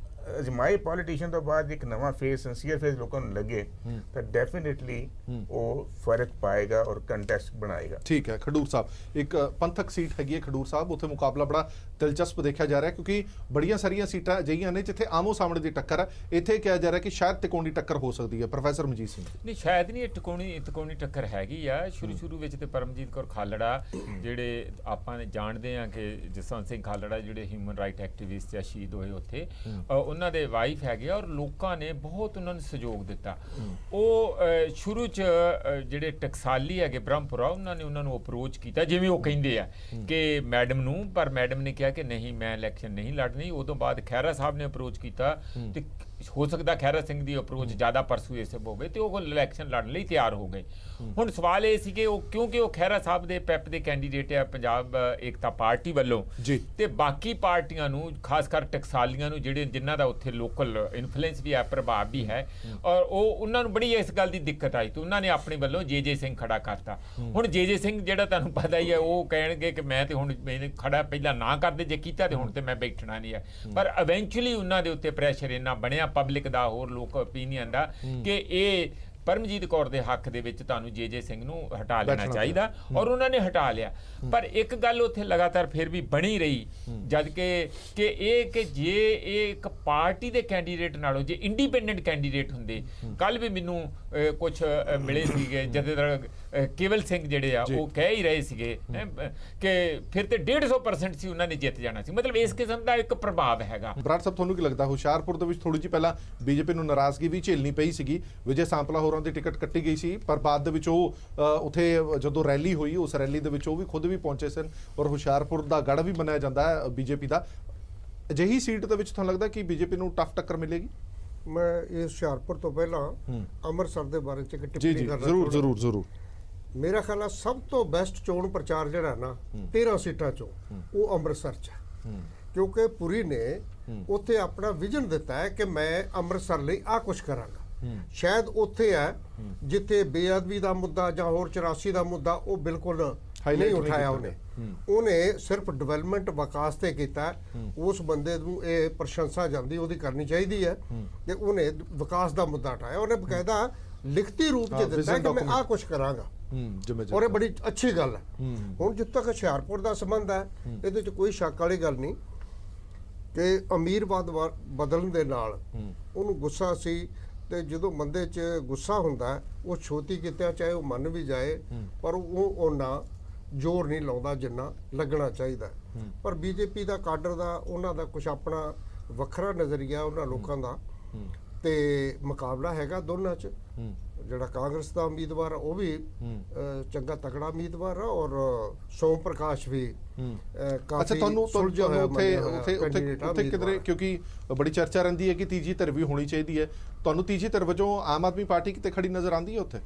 ਅਜਮਾਈ ਪੋਲੀਟੀਸ਼ੀਅਨ ਤੋਂ ਬਾਅਦ ਇੱਕ ਨਵਾਂ ਫੇਸ ਸਿੰਸੀਅਰ ਫੇਸ ਲੋਕਾਂ ਨੂੰ ਲੱਗੇ ਤਾਂ ਡੈਫੀਨਿਟਲੀ ਉਹ ਫਰਕ ਪਾਏਗਾ ਔਰ ਕੰਟੈਸਟ ਬਣਾਏਗਾ। ਠੀਕ ਹੈ ਖਡੂਰ ਸਾਹਿਬ ਇੱਕ ਪੰਥਕ ਸੀਟ ਹੈਗੀ ਹੈ ਖਡੂਰ ਸਾਹਿਬ, ਉੱਥੇ ਮੁਕਾਬਲਾ ਬੜਾ ਦਿਲਚਸਪ ਦੇਖਿਆ ਜਾ ਰਿਹਾ ਕਿਉਂਕਿ ਬੜੀਆਂ ਸਾਰੀਆਂ ਸੀਟਾਂ ਅਜਿਹੀਆਂ ਨੇ ਜਿੱਥੇ ਆਮੋ ਸਾਹਮਣੇ ਦੀ ਟੱਕਰ ਹੈ। ਇੱਥੇ ਕਿਹਾ ਜਾ ਰਿਹਾ ਕਿ ਸ਼ਾਇਦ ਤਿਕੋਣੀ ਟੱਕਰ ਹੋ ਸਕਦੀ ਹੈ। ਪ੍ਰੋਫੈਸਰ ਮਨਜੀਤ ਸਿੰਘ ਨਹੀਂ ਸ਼ਾਇਦ ਨਹੀਂ, ਤਿਕੋਣੀ ਟੱਕਰ ਹੈਗੀ ਆ। ਸ਼ੁਰੂ ਵਿੱਚ ਤੇ ਪਰਮਜੀਤ ਕੌਰ ਖਾਲੜਾ ਜਿਹੜੇ ਆਪਾਂ ਨੇ ਜਾਣਦੇ ਆ ਕਿ ਜਸਵੰਤ ਸਿੰਘ ਖਾਲੜਾ ਜਿਹੜੇ ਹਿਊਮਨ ਰਾਈਟ ਐਕਟਿਵਿਸਟ ਆ ਸ਼ਹੀਦ ਹੋਏ ਉੱਥੇ, ਉਹਨਾਂ ਦੇ ਵਾਈਫ ਹੈਗੇ ਔਰ ਲੋਕਾਂ ਨੇ ਬਹੁਤ ਉਹਨਾਂ ਨੂੰ ਸਹਿਯੋਗ ਦਿੱਤਾ। ਉਹ ਸ਼ੁਰੂ 'ਚ ਜਿਹੜੇ ਟਕਸਾਲੀ ਹੈਗੇ ਬ੍ਰਹਮਪੁਰਾ ਉਹਨਾਂ ਨੇ ਉਹਨਾਂ ਨੂੰ ਅਪਰੋਚ ਕੀਤਾ ਜਿਵੇਂ ਉਹ ਕਹਿੰਦੇ ਆ ਕਿ ਮੈਡਮ ਨੂੰ, ਪਰ ਮੈਡਮ ਨੇ ਕਿਹਾ ਕਿ ਨਹੀਂ ਮੈਂ ਇਲੈਕਸ਼ਨ ਨਹੀਂ ਲੜਨੀ। ਉਦੋਂ ਬਾਅਦ ਖਹਿਰਾ ਸਾਹਿਬ ਨੇ ਅਪਰੋਚ ਕੀਤਾ ਤੇ ਹੋ ਸਕਦਾ ਖਹਿਰਾ ਸਿੰਘ ਦੀ ਅਪਰੋਚ ਜ਼ਿਆਦਾ ਪਰਸੂਏਸਿਵ ਹੋਵੇ ਤੇ ਉਹ ਇਲੈਕਸ਼ਨ ਲੜਨ ਲਈ ਤਿਆਰ ਹੋ ਗਏ। ਹੁਣ ਸਵਾਲ ਇਹ ਸੀ ਕਿ ਉਹ ਕਿਉਂਕਿ ਉਹ ਖਹਿਰਾ ਸਾਹਿਬ ਦੇ ਪੈਪ ਦੇ ਕੈਂਡੀਡੇਟ ਆ ਪੰਜਾਬ ਏਕਤਾ ਪਾਰਟੀ ਵੱਲੋਂ ਜੀ, ਤੇ ਬਾਕੀ ਪਾਰਟੀਆਂ ਨੂੰ ਖਾਸ ਕਰ ਟਕਸਾਲੀਆਂ ਨੂੰ ਜਿਹੜੇ ਜਿਨ੍ਹਾਂ ਦਾ ਉੱਥੇ ਲੋਕਲ ਇਨਫਲੂਐਂਸ ਵੀ ਹੈ, ਪ੍ਰਭਾਵ ਵੀ ਹੈ ਔਰ ਉਹਨਾਂ ਨੂੰ ਬੜੀ ਇਸ ਗੱਲ ਦੀ ਦਿੱਕਤ ਆਈ ਤੇ ਉਹਨਾਂ ਨੇ ਆਪਣੇ ਵੱਲੋਂ ਜੇ ਸਿੰਘ ਖੜਾ ਕਰਤਾ। ਹੁਣ ਜੇ ਸਿੰਘ ਜਿਹੜਾ ਤੁਹਾਨੂੰ ਪਤਾ ਹੀ ਹੈ ਉਹ ਕਹਿਣਗੇ ਕਿ ਮੈਂ ਤੇ ਹੁਣ ਮੈਨੂੰ ਖੜਾ ਪਹਿਲਾਂ ਨਾ ਕਰਦੇ, ਜੇ ਕੀਤਾ ਤੇ ਹੁਣ ਤੇ ਮੈਂ ਬੈਠਣਾ ਨਹੀਂ ਹੈ। ਪਰ ਇਵੈਂਚੁਅਲੀ ਉਹਨਾਂ ਦੇ ਉੱਤੇ ਪ੍ਰੈਸ਼ਰ ਇੰਨਾ ਬਣਿਆ ਪਬਲਿਕ ਦਾ ਹੋਰ ਲੋਕ ਓਪੀਨੀਅਨ ਦਾ ਕਿ ਇਹ ਪਰਮਜੀਤ ਕੌਰ ਦੇ ਹੱਕ ਦੇ ਵਿੱਚ ਤੁਹਾਨੂੰ ਜੇ ਸਿੰਘ ਨੂੰ ਹਟਾ ਲੈਣਾ ਚਾਹੀਦਾ ਔਰ ਉਹਨਾਂ ਨੇ ਹਟਾ ਲਿਆ। ਪਰ ਇੱਕ ਗੱਲ ਉੱਥੇ ਲਗਾਤਾਰ ਫਿਰ ਵੀ ਬਣੀ ਰਹੀ ਜਦ ਕਿ ਇਹ ਕਿ ਜੇ ਇਹ ਇੱਕ ਪਾਰਟੀ ਦੇ ਕੈਂਡੀਡੇਟ ਨਾਲੋਂ ਜੇ ਇੰਡੀਪੈਂਡੈਂਟ ਕੈਂਡੀਡੇਟ ਹੁੰਦੇ, ਕੱਲ ਵੀ ਮੈਨੂੰ ਕੁਝ ਮਿਲੇ ਸੀਗੇ ਜਥੇਦਾਰ ਕੇਵਲ ਸਿੰਘ ਜਿਹੜੇ ਆ ਉਹ ਕਹਿ ਹੀ ਰਹੇ ਸੀਗੇ ਕਿ ਫਿਰ ਤੇ 150% ਸੀ ਉਹਨਾਂ ਨੇ ਜਿੱਤ ਜਾਣਾ ਸੀ। ਮਤਲਬ ਇਸ ਕਿਸਮ ਦਾ ਇੱਕ ਪ੍ਰਭਾਵ ਹੈਗਾ। ਬਰਾੜ ਸਾਹਿਬ ਤੁਹਾਨੂੰ ਕੀ ਲੱਗਦਾ ਹੁਸ਼ਿਆਰਪੁਰ ਦੇ ਵਿੱਚ ਥੋੜੀ ਜਿਹੀ ਪਹਿਲਾਂ ਬੀਜੇਪੀ ਨੂੰ ਨਾਰਾਜ਼ਗੀ ਵੀ ਝੇਲਣੀ ਪਈ ਸੀਗੀ, ਵਿਜੇ ਸਾਂਪਲਾ ਹੋਰਾਂ ਦੀ ਟਿਕਟ ਕੱਟੀ ਗਈ ਸੀ, ਪਰ ਬਾਅਦ ਦੇ ਵਿੱਚ ਉਹ ਉੱਥੇ ਜਦੋਂ ਰੈਲੀ ਹੋਈ ਉਸ ਰੈਲੀ ਦੇ ਵਿੱਚ ਉਹ ਵੀ ਖੁਦ ਵੀ ਪਹੁੰਚੇ ਸਨ ਔਰ ਹੁਸ਼ਿਆਰਪੁਰ ਦਾ ਗੜ ਵੀ ਮੰਨਿਆ ਜਾਂਦਾ ਹੈ ਬੀਜੇਪੀ ਦਾ। ਅਜਿਹੀ ਸੀਟ ਦੇ ਵਿੱਚ ਤੁਹਾਨੂੰ ਲੱਗਦਾ ਕਿ ਬੀਜੇਪੀ ਨੂੰ ਟਫ ਟੱਕਰ ਮਿਲੇਗੀ? ਮੈਂ ਇਸ ਹੁਸ਼ਿਆਰਪੁਰ ਤੋਂ ਪਹਿਲਾਂ ਅੰਮ੍ਰਿਤਸਰ ਦੇ ਬਾਰੇ ਚ ਇੱਕ ਜੀ ਟਿੱਪਣੀ ਜੀ ਕਰਨਾ ਜ਼ਰੂਰ। ਮੇਰਾ ਖਿਆਲ ਆ ਸਭ ਤੋਂ ਬੈਸਟ ਚੋਣ ਪ੍ਰਚਾਰ ਜਿਹੜਾ ਨਾ 13 ਸੀਟਾਂ ਚੋਂ ਉਹ ਅੰਮ੍ਰਿਤਸਰ ਚ ਹੈ, ਕਿਉਂਕਿ ਪੁਰੀ ਨੇ ਉੱਥੇ ਆਪਣਾ ਵਿਜ਼ਨ ਦਿੱਤਾ ਹੈ ਕਿ ਮੈਂ ਅੰਮ੍ਰਿਤਸਰ ਲਈ ਆਹ ਕੁਝ ਕਰਾਂਗਾ। ਸ਼ਾਇਦ ਉੱਥੇ ਹੈ ਜਿੱਥੇ ਬੇਅਦਬੀ ਦਾ ਮੁੱਦਾ ਜਾਂ ਹੋਰ 84 ਦਾ ਮੁੱਦਾ ਉਹ ਬਿਲਕੁਲ ਨਹੀਂ ਉਠਾਇਆ ਉਹਨੇ ਸਿਰਫ ਡਿਵੈਲਪਮੈਂਟ ਵਿਕਾਸ ਤੇ ਕੀਤਾ। ਉਸ ਬੰਦੇ ਨੂੰ ਇਹ ਪ੍ਰਸ਼ੰਸਾ ਜਾਂਦੀ ਉਹਦੀ ਕਰਨੀ ਚਾਹੀਦੀ ਹੈ ਕਿ ਉਹਨੇ ਵਿਕਾਸ ਦਾ ਮੁੱਦਾ ਉਠਾਇਆ। ਉਹਨੇ ਬਕਾਇਦਾ ਲਿਖਤੀ ਰੂਪ 'ਚ ਦਿੱਤਾ ਕਿ ਮੈਂ ਆਹ ਕੁਝ ਕਰਾਂਗਾ ਔਰ ਇਹ ਬੜੀ ਅੱਛੀ ਗੱਲ ਹੈ। ਹੁਣ ਜਿੱਥੇ ਤੱਕ ਹੁਸ਼ਿਆਰਪੁਰ ਦਾ ਸੰਬੰਧ ਹੈ ਇਹਦੇ 'ਚ ਕੋਈ ਸ਼ੱਕ ਵਾਲੀ ਗੱਲ ਨਹੀਂ ਕਿ ਅਮੀਰਵਾਦ ਬਦਲਣ ਦੇ ਨਾਲ ਉਹਨੂੰ ਗੁੱਸਾ ਸੀ ਤੇ ਜਦੋਂ ਬੰਦੇ 'ਚ ਗੁੱਸਾ ਹੁੰਦਾ ਉਹ ਛੋਟੀ ਕਿਤੇ ਚਾਹੇ ਉਹ ਮੰਨ ਵੀ ਜਾਏ ਪਰ ਉਹ ਉਹਨਾਂ ਜ਼ੋਰ ਨਹੀਂ ਲਾਉਂਦਾ ਜਿੰਨਾ ਲੱਗਣਾ ਚਾਹੀਦਾ। ਪਰ ਬੀਜੇਪੀ ਦਾ ਕਾਡਰ ਦਾ ਉਹਨਾਂ ਦਾ ਕੁਝ ਆਪਣਾ ਵੱਖਰਾ ਨਜ਼ਰੀਆ ਉਹਨਾਂ ਲੋਕਾਂ ਦਾ ਤੇ ਮੁਕਾਬਲਾ ਹੈਗਾ ਦੋਨਾਂ 'ਚ। ਜਿਹੜਾ ਕਾਂਗਰਸ ਦਾ ਉਮੀਦਵਾਰ ਉਹ ਵੀ ਚੰਗਾ ਤਕੜਾ ਉਮੀਦਵਾਰ ਆ ਔਰ ਸੋਮ ਪ੍ਰਕਾਸ਼ ਵੀ ਕਾਫੀ ਤੁਹਾਨੂੰ ਉੱਥੇ ਕਿਧਰੇ ਕਿਉਂਕਿ ਬੜੀ ਚਰਚਾ ਰਹਿੰਦੀ ਹੈ ਕਿ ਤੀਜੀ ਧਿਰ ਵੀ ਹੋਣੀ ਚਾਹੀਦੀ ਹੈ, ਤੁਹਾਨੂੰ ਤੀਜੀ ਧਿਰ ਵਜੋਂ ਆਮ ਆਦਮੀ ਪਾਰਟੀ ਕਿਤੇ ਖੜੀ ਨਜ਼ਰ ਆਉਂਦੀ ਹੈ ਉੱਥੇ?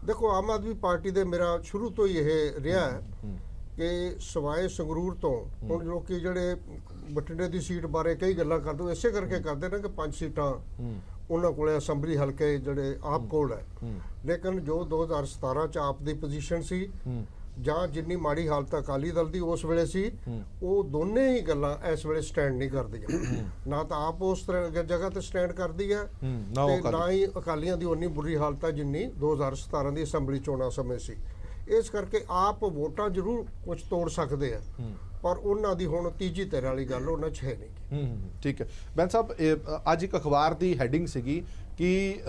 ਦੇਖੋ ਆਮ ਆਦਮੀ ਪਾਰਟੀ ਦੇ ਮੇਰਾ ਸ਼ੁਰੂ ਤੋਂ ਹੀ ਇਹ ਰਿਹਾ ਹੈ ਕਿ ਸਵਾਏ ਸੰਗਰੂਰ ਤੋਂ ਹੁਣ ਲੋਕੀ ਜਿਹੜੇ ਬਠਿੰਡੇ ਦੀ ਸੀਟ ਬਾਰੇ ਕਈ ਗੱਲਾਂ ਕਰਦੇ ਇਸੇ ਕਰਕੇ ਕਰਦੇ ਨੇ ਕਿ 5 ਸੀਟਾਂ ਉਹਨਾਂ ਕੋਲੇ ਅਸੈਂਬਲੀ ਹਲਕੇ ਜਿਹੜੇ ਆਪ ਕੋਲ ਹੈ, ਲੇਕਿਨ ਜੋ 2017 ਚ ਆਪ ਦੀ ਪੋਜੀਸ਼ਨ ਸੀ ਜਾਂ ਜਿੰਨੀ ਮਾੜੀ ਹਾਲਤ ਅਕਾਲੀ ਦਲ ਦੀ ਉਸ ਵੇਲੇ ਸੀ ਉਹ ਦੋਨੇ ਹੀ ਗੱਲਾਂ ਇਸ ਵੇਲੇ ਸਟੈਂਡ ਨਹੀਂ ਕਰਦੀਆਂ। ਨਾ ਤਾਂ ਆਪ ਉਸ ਤਰ੍ਹਾਂ ਜਗ੍ਹਾ ਤੇ ਸਟੈਂਡ ਕਰਦੀ ਹੈ ਤੇ ਨਾ ਹੀ ਅਕਾਲੀਆਂ ਦੀ ਉਨੀ ਬੁਰੀ ਹਾਲਤ ਹੈ ਜਿੰਨੀ 2017 ਦੀ ਅਸੈਂਬਲੀ ਚੋਣਾਂ ਸਮੇਂ ਸੀ। ਇਸ ਕਰਕੇ ਆਪ ਵੋਟਾਂ ਜ਼ਰੂਰ ਕੁਝ ਤੋੜ ਸਕਦੇ ਆ ਪਰ ਉਹਨਾਂ ਦੀ ਹੁਣ ਤੀਜੀ ਧਿਰ ਵਾਲੀ ਗੱਲ ਉਹਨਾਂ 'ਚ ਹੈ ਨਹੀਂ। ਠੀਕ ਹੈ ਬੈਂਸ ਸਾਹਿਬ, ਅੱਜ ਇੱਕ ਅਖਬਾਰ ਦੀ ਹੈਡਿੰਗ ਸੀਗੀ ਕਿ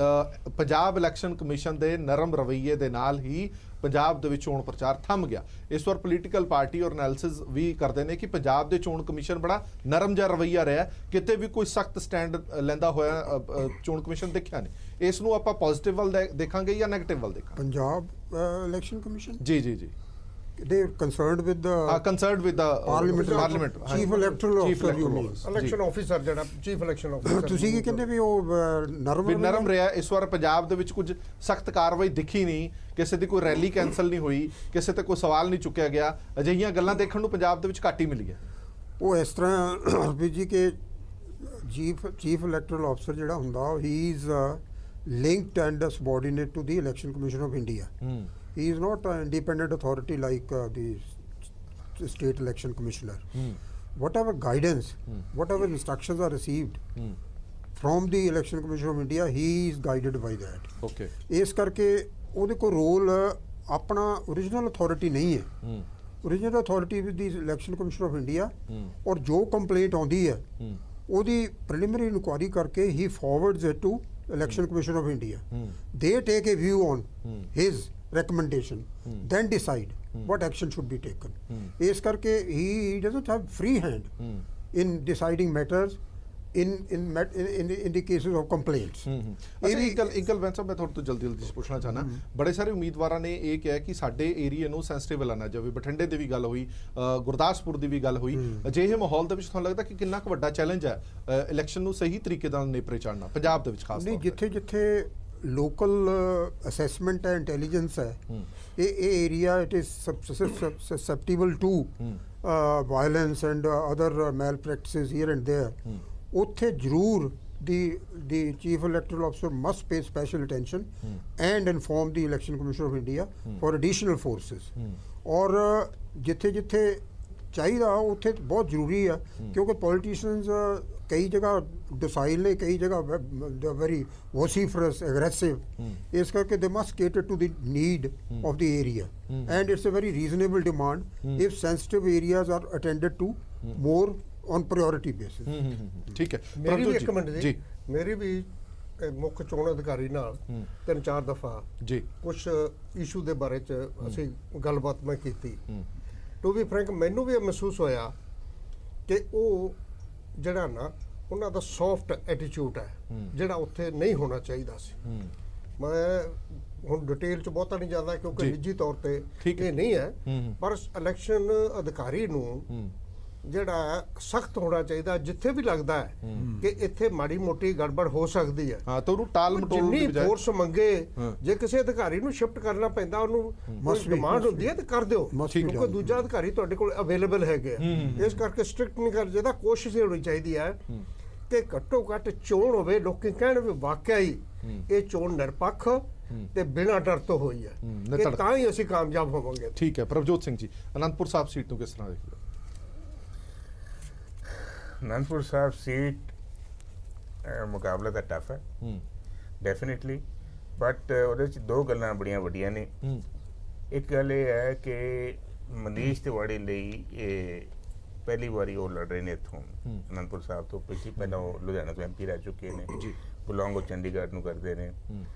ਪੰਜਾਬ ਇਲੈਕਸ਼ਨ ਕਮਿਸ਼ਨ ਦੇ ਨਰਮ ਰਵੱਈਏ ਦੇ ਨਾਲ ਹੀ ਪੰਜਾਬ ਦੇ ਵਿੱਚ ਚੋਣ ਪ੍ਰਚਾਰ ਥੰਮ ਗਿਆ। ਇਸ ਵਾਰ ਪੋਲੀਟੀਕਲ ਪਾਰਟੀ ਔਰ ਐਨਾਲਿਸਿਸ ਵੀ ਕਰਦੇ ਨੇ ਕਿ ਪੰਜਾਬ ਦੇ ਚੋਣ ਕਮਿਸ਼ਨ ਬੜਾ ਨਰਮ ਜਿਹਾ ਰਵੱਈਆ ਰਿਹਾ, ਕਿਤੇ ਵੀ ਕੋਈ ਸਖਤ ਸਟੈਂਡ ਲੈਂਦਾ ਹੋਇਆ ਚੋਣ ਕਮਿਸ਼ਨ ਦੇਖਿਆ ਨਹੀਂ। ਇਸ ਨੂੰ ਆਪਾਂ ਪੋਜ਼ਿਟਿਵ ਵੱਲ ਦੇਖਾਂਗੇ ਜਾਂ ਨੈਗੇਟਿਵ ਵੱਲ ਦੇਖਾਂਗੇ? ਪੰਜਾਬ ਇਲੈਕਸ਼ਨ ਕਮਿਸ਼ਨ ਜੀ they are concerned with the parliament chief electoral officer you mean election officer ਜਿਹੜਾ ਚੀਫ ਇਲੈਕਸ਼ਨ ਆਫੀਸਰ। ਤੁਸੀਂ ਕੀ ਕਹਿੰਦੇ ਵੀ ਉਹ ਨਰਮ ਰਿਹਾ? ਇਸ ਵਾਰ ਪੰਜਾਬ ਦੇ ਵਿੱਚ ਕੁਝ ਸਖਤ ਕਾਰਵਾਈ ਦਿਖੀ ਨਹੀਂ, ਕਿਸੇ ਦੀ ਕੋਈ ਰੈਲੀ ਕੈਂਸਲ ਨਹੀਂ ਹੋਈ, ਕਿਸੇ ਤੇ ਕੋਈ ਸਵਾਲ ਨਹੀਂ ਚੁੱਕਿਆ ਗਿਆ, ਅਜਿਹੀਆਂ ਗੱਲਾਂ ਦੇਖਣ ਨੂੰ ਪੰਜਾਬ ਦੇ ਵਿੱਚ ਘੱਟ ਹੀ ਮਿਲੀ ਹੈ। ਉਹ ਇਸ ਤਰ੍ਹਾਂ ਹਰਪ੍ਰੀਤ ਜੀ ਕਿ ਚੀਫ ਇਲੈਕਟਰਲ ਆਫਿਸਰ ਜਿਹੜਾ ਹੁੰਦਾ ਹੀ is linked and subordinate to the Election Commission of India. He is not an independent authority like the state election commissioner. whatever guidance, whatever instructions are received from the Election Commission of India, he is guided by that. Okay ਇਸ ਕਰਕੇ ਉਹਦੇ ਕੋਲ role ਆਪਣਾ original authority ਨਹੀਂ ਹੈ। Original authority with the Election Commission of India, ਔਰ ਜੋ complaint ਆਉਂਦੀ ਹੈ ਉਹਦੀ ਪ੍ਰੀਲਿਮਿਨਰੀ ਇਨਕੁਆਇਰੀ ਕਰਕੇ ਹੀ forwards it to Election Commission of India. They take a view on his recommendation, then decide what action should be taken. ਇਸ ਕਰਕੇ he doesn't have free hand in deciding matters in the cases of complaints. ਅੱਛਾ ਇੱਕ ਗੱਲ ਵੈਂਸਾ ਮੈਂ ਤੁਹਾਡੇ ਤੋਂ ਜਲਦੀ ਪੁੱਛਣਾ ਚਾਹਨਾ, ਬੜੇ ਸਾਰੇ ਉਮੀਦਵਾਰਾਂ ਨੇ ਇਹ ਕਿਹਾ ਕਿ ਸਾਡੇ ਏਰੀਆ ਨੂੰ ਸੈਂਸਿਟਿਵ ਲਾਣਾ ਜਾਵੇ। ਬਠਿੰਡੇ ਦੀ ਵੀ ਗੱਲ ਹੋਈ, ਗੁਰਦਾਸਪੁਰ ਦੀ ਵੀ ਗੱਲ ਹੋਈ। ਅਜਿਹੇ ਮਾਹੌਲ ਦੇ ਵਿੱਚ ਤੁਹਾਨੂੰ ਲੱਗਦਾ ਕਿ ਕਿੰਨਾ ਕੁ ਵੱਡਾ ਚੈਲੰਜ ਹੈ ਇਲੈਕਸ਼ਨ ਨੂੰ ਸਹੀ ਤਰੀਕੇ ਨਾਲ ਨੇਪਰੇ ਚਾੜਨਾ ਪੰਜਾਬ ਦੇ ਵਿੱਚ ਖਾਸ ਤੌਰ ਤੇ? ਜਿੱਥੇ ਜਿੱਥੇ ਲੋਕਲ ਅਸੈਸਮੈਂਟ ਹੈ, ਇੰਟੈਲੀਜੈਂਸ ਹੈ, ਇਹ area it is susceptible to violence and other malpractices here and there, ਉੱਥੇ ਜ਼ਰੂਰ the chief electoral officer must pay special attention and inform the election commission of India for additional forces. ਔਰ ਜਿੱਥੇ ਜਿੱਥੇ ਚਾਹੀਦਾ ਉੱਥੇ ਬਹੁਤ ਜ਼ਰੂਰੀ ਹੈ, ਕਿਉਂਕਿ ਪੋਲੀਟੀਸ਼ੀਅਨਸ ਕਈ ਜਗ੍ਹਾ ਡੋਸਾਈਲ ਨੇ, ਕਈ ਜਗ੍ਹਾ ਵੈਰੀ ਵੋਸੀਫਰਸ ਐਗਰੈਸਿਵ। ਇਸ ਕਰਕੇ they must cater to the need of the area and it's a very reasonable demand if sensitive areas are attended to more on priority basis. ਠੀਕ ਹੈ, ਮੇਰੀ ਵੀ ਇੱਕ ਮਿੰਟ ਜੀ ਜੀ, ਮੇਰੀ ਵੀ ਮੁੱਖ ਚੋਣ ਅਧਿਕਾਰੀ ਨਾਲ 3-4 ਦਫਾ ਜੀ ਕੁਝ ਇਸ਼ੂ ਦੇ ਬਾਰੇ ਚ ਅਸੀਂ ਗੱਲਬਾਤ ਮੈਂ ਕੀਤੀ। ਟੂ ਬੀ ਫਰੈਂਕ, ਮੈਨੂੰ ਵੀ ਇਹ ਮਹਿਸੂਸ ਹੋਇਆ ਕਿ ਉਹ ਜਿਹੜਾ ਨਾ ਉਹਨਾਂ ਦਾ ਸੌਫਟ ਐਟੀਟਿਊਡ ਹੈ ਜਿਹੜਾ ਉੱਥੇ ਨਹੀਂ ਹੋਣਾ ਚਾਹੀਦਾ ਸੀ। ਮੈਂ ਹੁਣ ਡਿਟੇਲ ਚ ਬਹੁਤਾ ਨਹੀਂ ਜਾਂਦਾ ਕਿਉਂਕਿ ਨਿੱਜੀ ਤੌਰ ਤੇ ਇਹ ਨਹੀਂ ਹੈ, ਪਰ ਇਲੈਕਸ਼ਨ ਅਧਿਕਾਰੀ ਨੂੰ ਜਿਹੜਾ ਸਖਤ ਹੋਣਾ ਚਾਹੀਦਾ ਜਿੱਥੇ ਵੀ ਲੱਗਦਾ ਹੈ ਕਿ ਇੱਥੇ ਮਾੜੀ ਮੋਟੀ ਗੜਬੜ ਹੋ ਸਕਦੀ ਹੈ। ਹਾਂ, ਤਾਂ ਉਹਨੂੰ ਟਾਲ ਮਟੋਲ ਦੀ ਜਿੰਨੀ ਬਜਾਏ ਫੋਰਸ ਮੰਗੇ, ਜੇ ਕਿਸੇ ਅਧਿਕਾਰੀ ਨੂੰ ਸ਼ਿਫਟ ਕਰਨਾ ਪੈਂਦਾ ਉਹਨੂੰ ਡਿਮਾਂਡ ਹੁੰਦੀ ਹੈ ਤੇ ਕਰ ਦਿਓ, ਕਿਉਂਕਿ ਦੂਜਾ ਅਧਿਕਾਰੀ ਤੁਹਾਡੇ ਕੋਲ ਅਵੇਲੇਬਲ ਹੈਗੇ। ਇਸ ਕਰਕੇ ਸਟ੍ਰਿਕਟ ਨਹੀਂ ਕਰ ਚਾਹੀਦਾ, ਕੋਸ਼ਿਸ਼ ਹੋਣੀ ਚਾਹੀਦੀ ਹੈ ਕਿ ਘੱਟੋ ਘੱਟ ਚੋਣ ਹੋਵੇ, ਲੋਕੀ ਕਹਿਣ ਵੀ ਵਾਕਿਆ ਹੀ ਇਹ ਚੋਣ ਨਿਰਪੱਖ ਤੇ ਬਿਨਾਂ ਡਰ ਤੋਂ ਹੋਈ ਹੈ, ਕਿ ਤਾਂ ਹੀ ਅਸੀਂ ਕਾਮਯਾਬ ਹੋਵਾਂਗੇ। ਠੀਕ ਹੈ, ਪ੍ਰਭਜੋਤ ਸਿੰਘ ਜੀ, ਅਨੰਦਪੁਰ ਸਾਹਿਬ ਸੀਟ ਨੂੰ ਕਿਸ ਤਰ੍ਹਾਂ ਦੇਖਦੇ ਹੋ? ਅਨੰਦਪੁਰ ਸਾਹਿਬ ਸੀਟ ਮੁਕਾਬਲਾ ਤਾਂ ਟਫ ਹੈ ਡੈਫੀਨਿਟਲੀ, ਬਟ ਉਹਦੇ ਚ ਦੋ ਗੱਲਾਂ ਬੜੀਆਂ ਵੱਡੀਆਂ ਨੇ। ਇੱਕ ਗੱਲ ਇਹ ਹੈ ਕਿ ਮਨੀਸ਼ ਤਿਵਾੜੀ ਲਈ ਇਹ ਪਹਿਲੀ ਵਾਰੀ ਉਹ ਲੜ ਰਹੇ ਨੇ ਇੱਥੋਂ ਅਨੰਦਪੁਰ ਸਾਹਿਬ ਤੋਂ। ਪਿਛਲੀ ਪਹਿਲਾਂ ਉਹ ਲੁਧਿਆਣਾ ਤੋਂ MP ਰਹਿ ਚੁੱਕੇ ਨੇ, ਬਿਲੋਂਗ ਉਹ ਚੰਡੀਗੜ੍ਹ ਨੂੰ ਕਰਦੇ ਨੇ,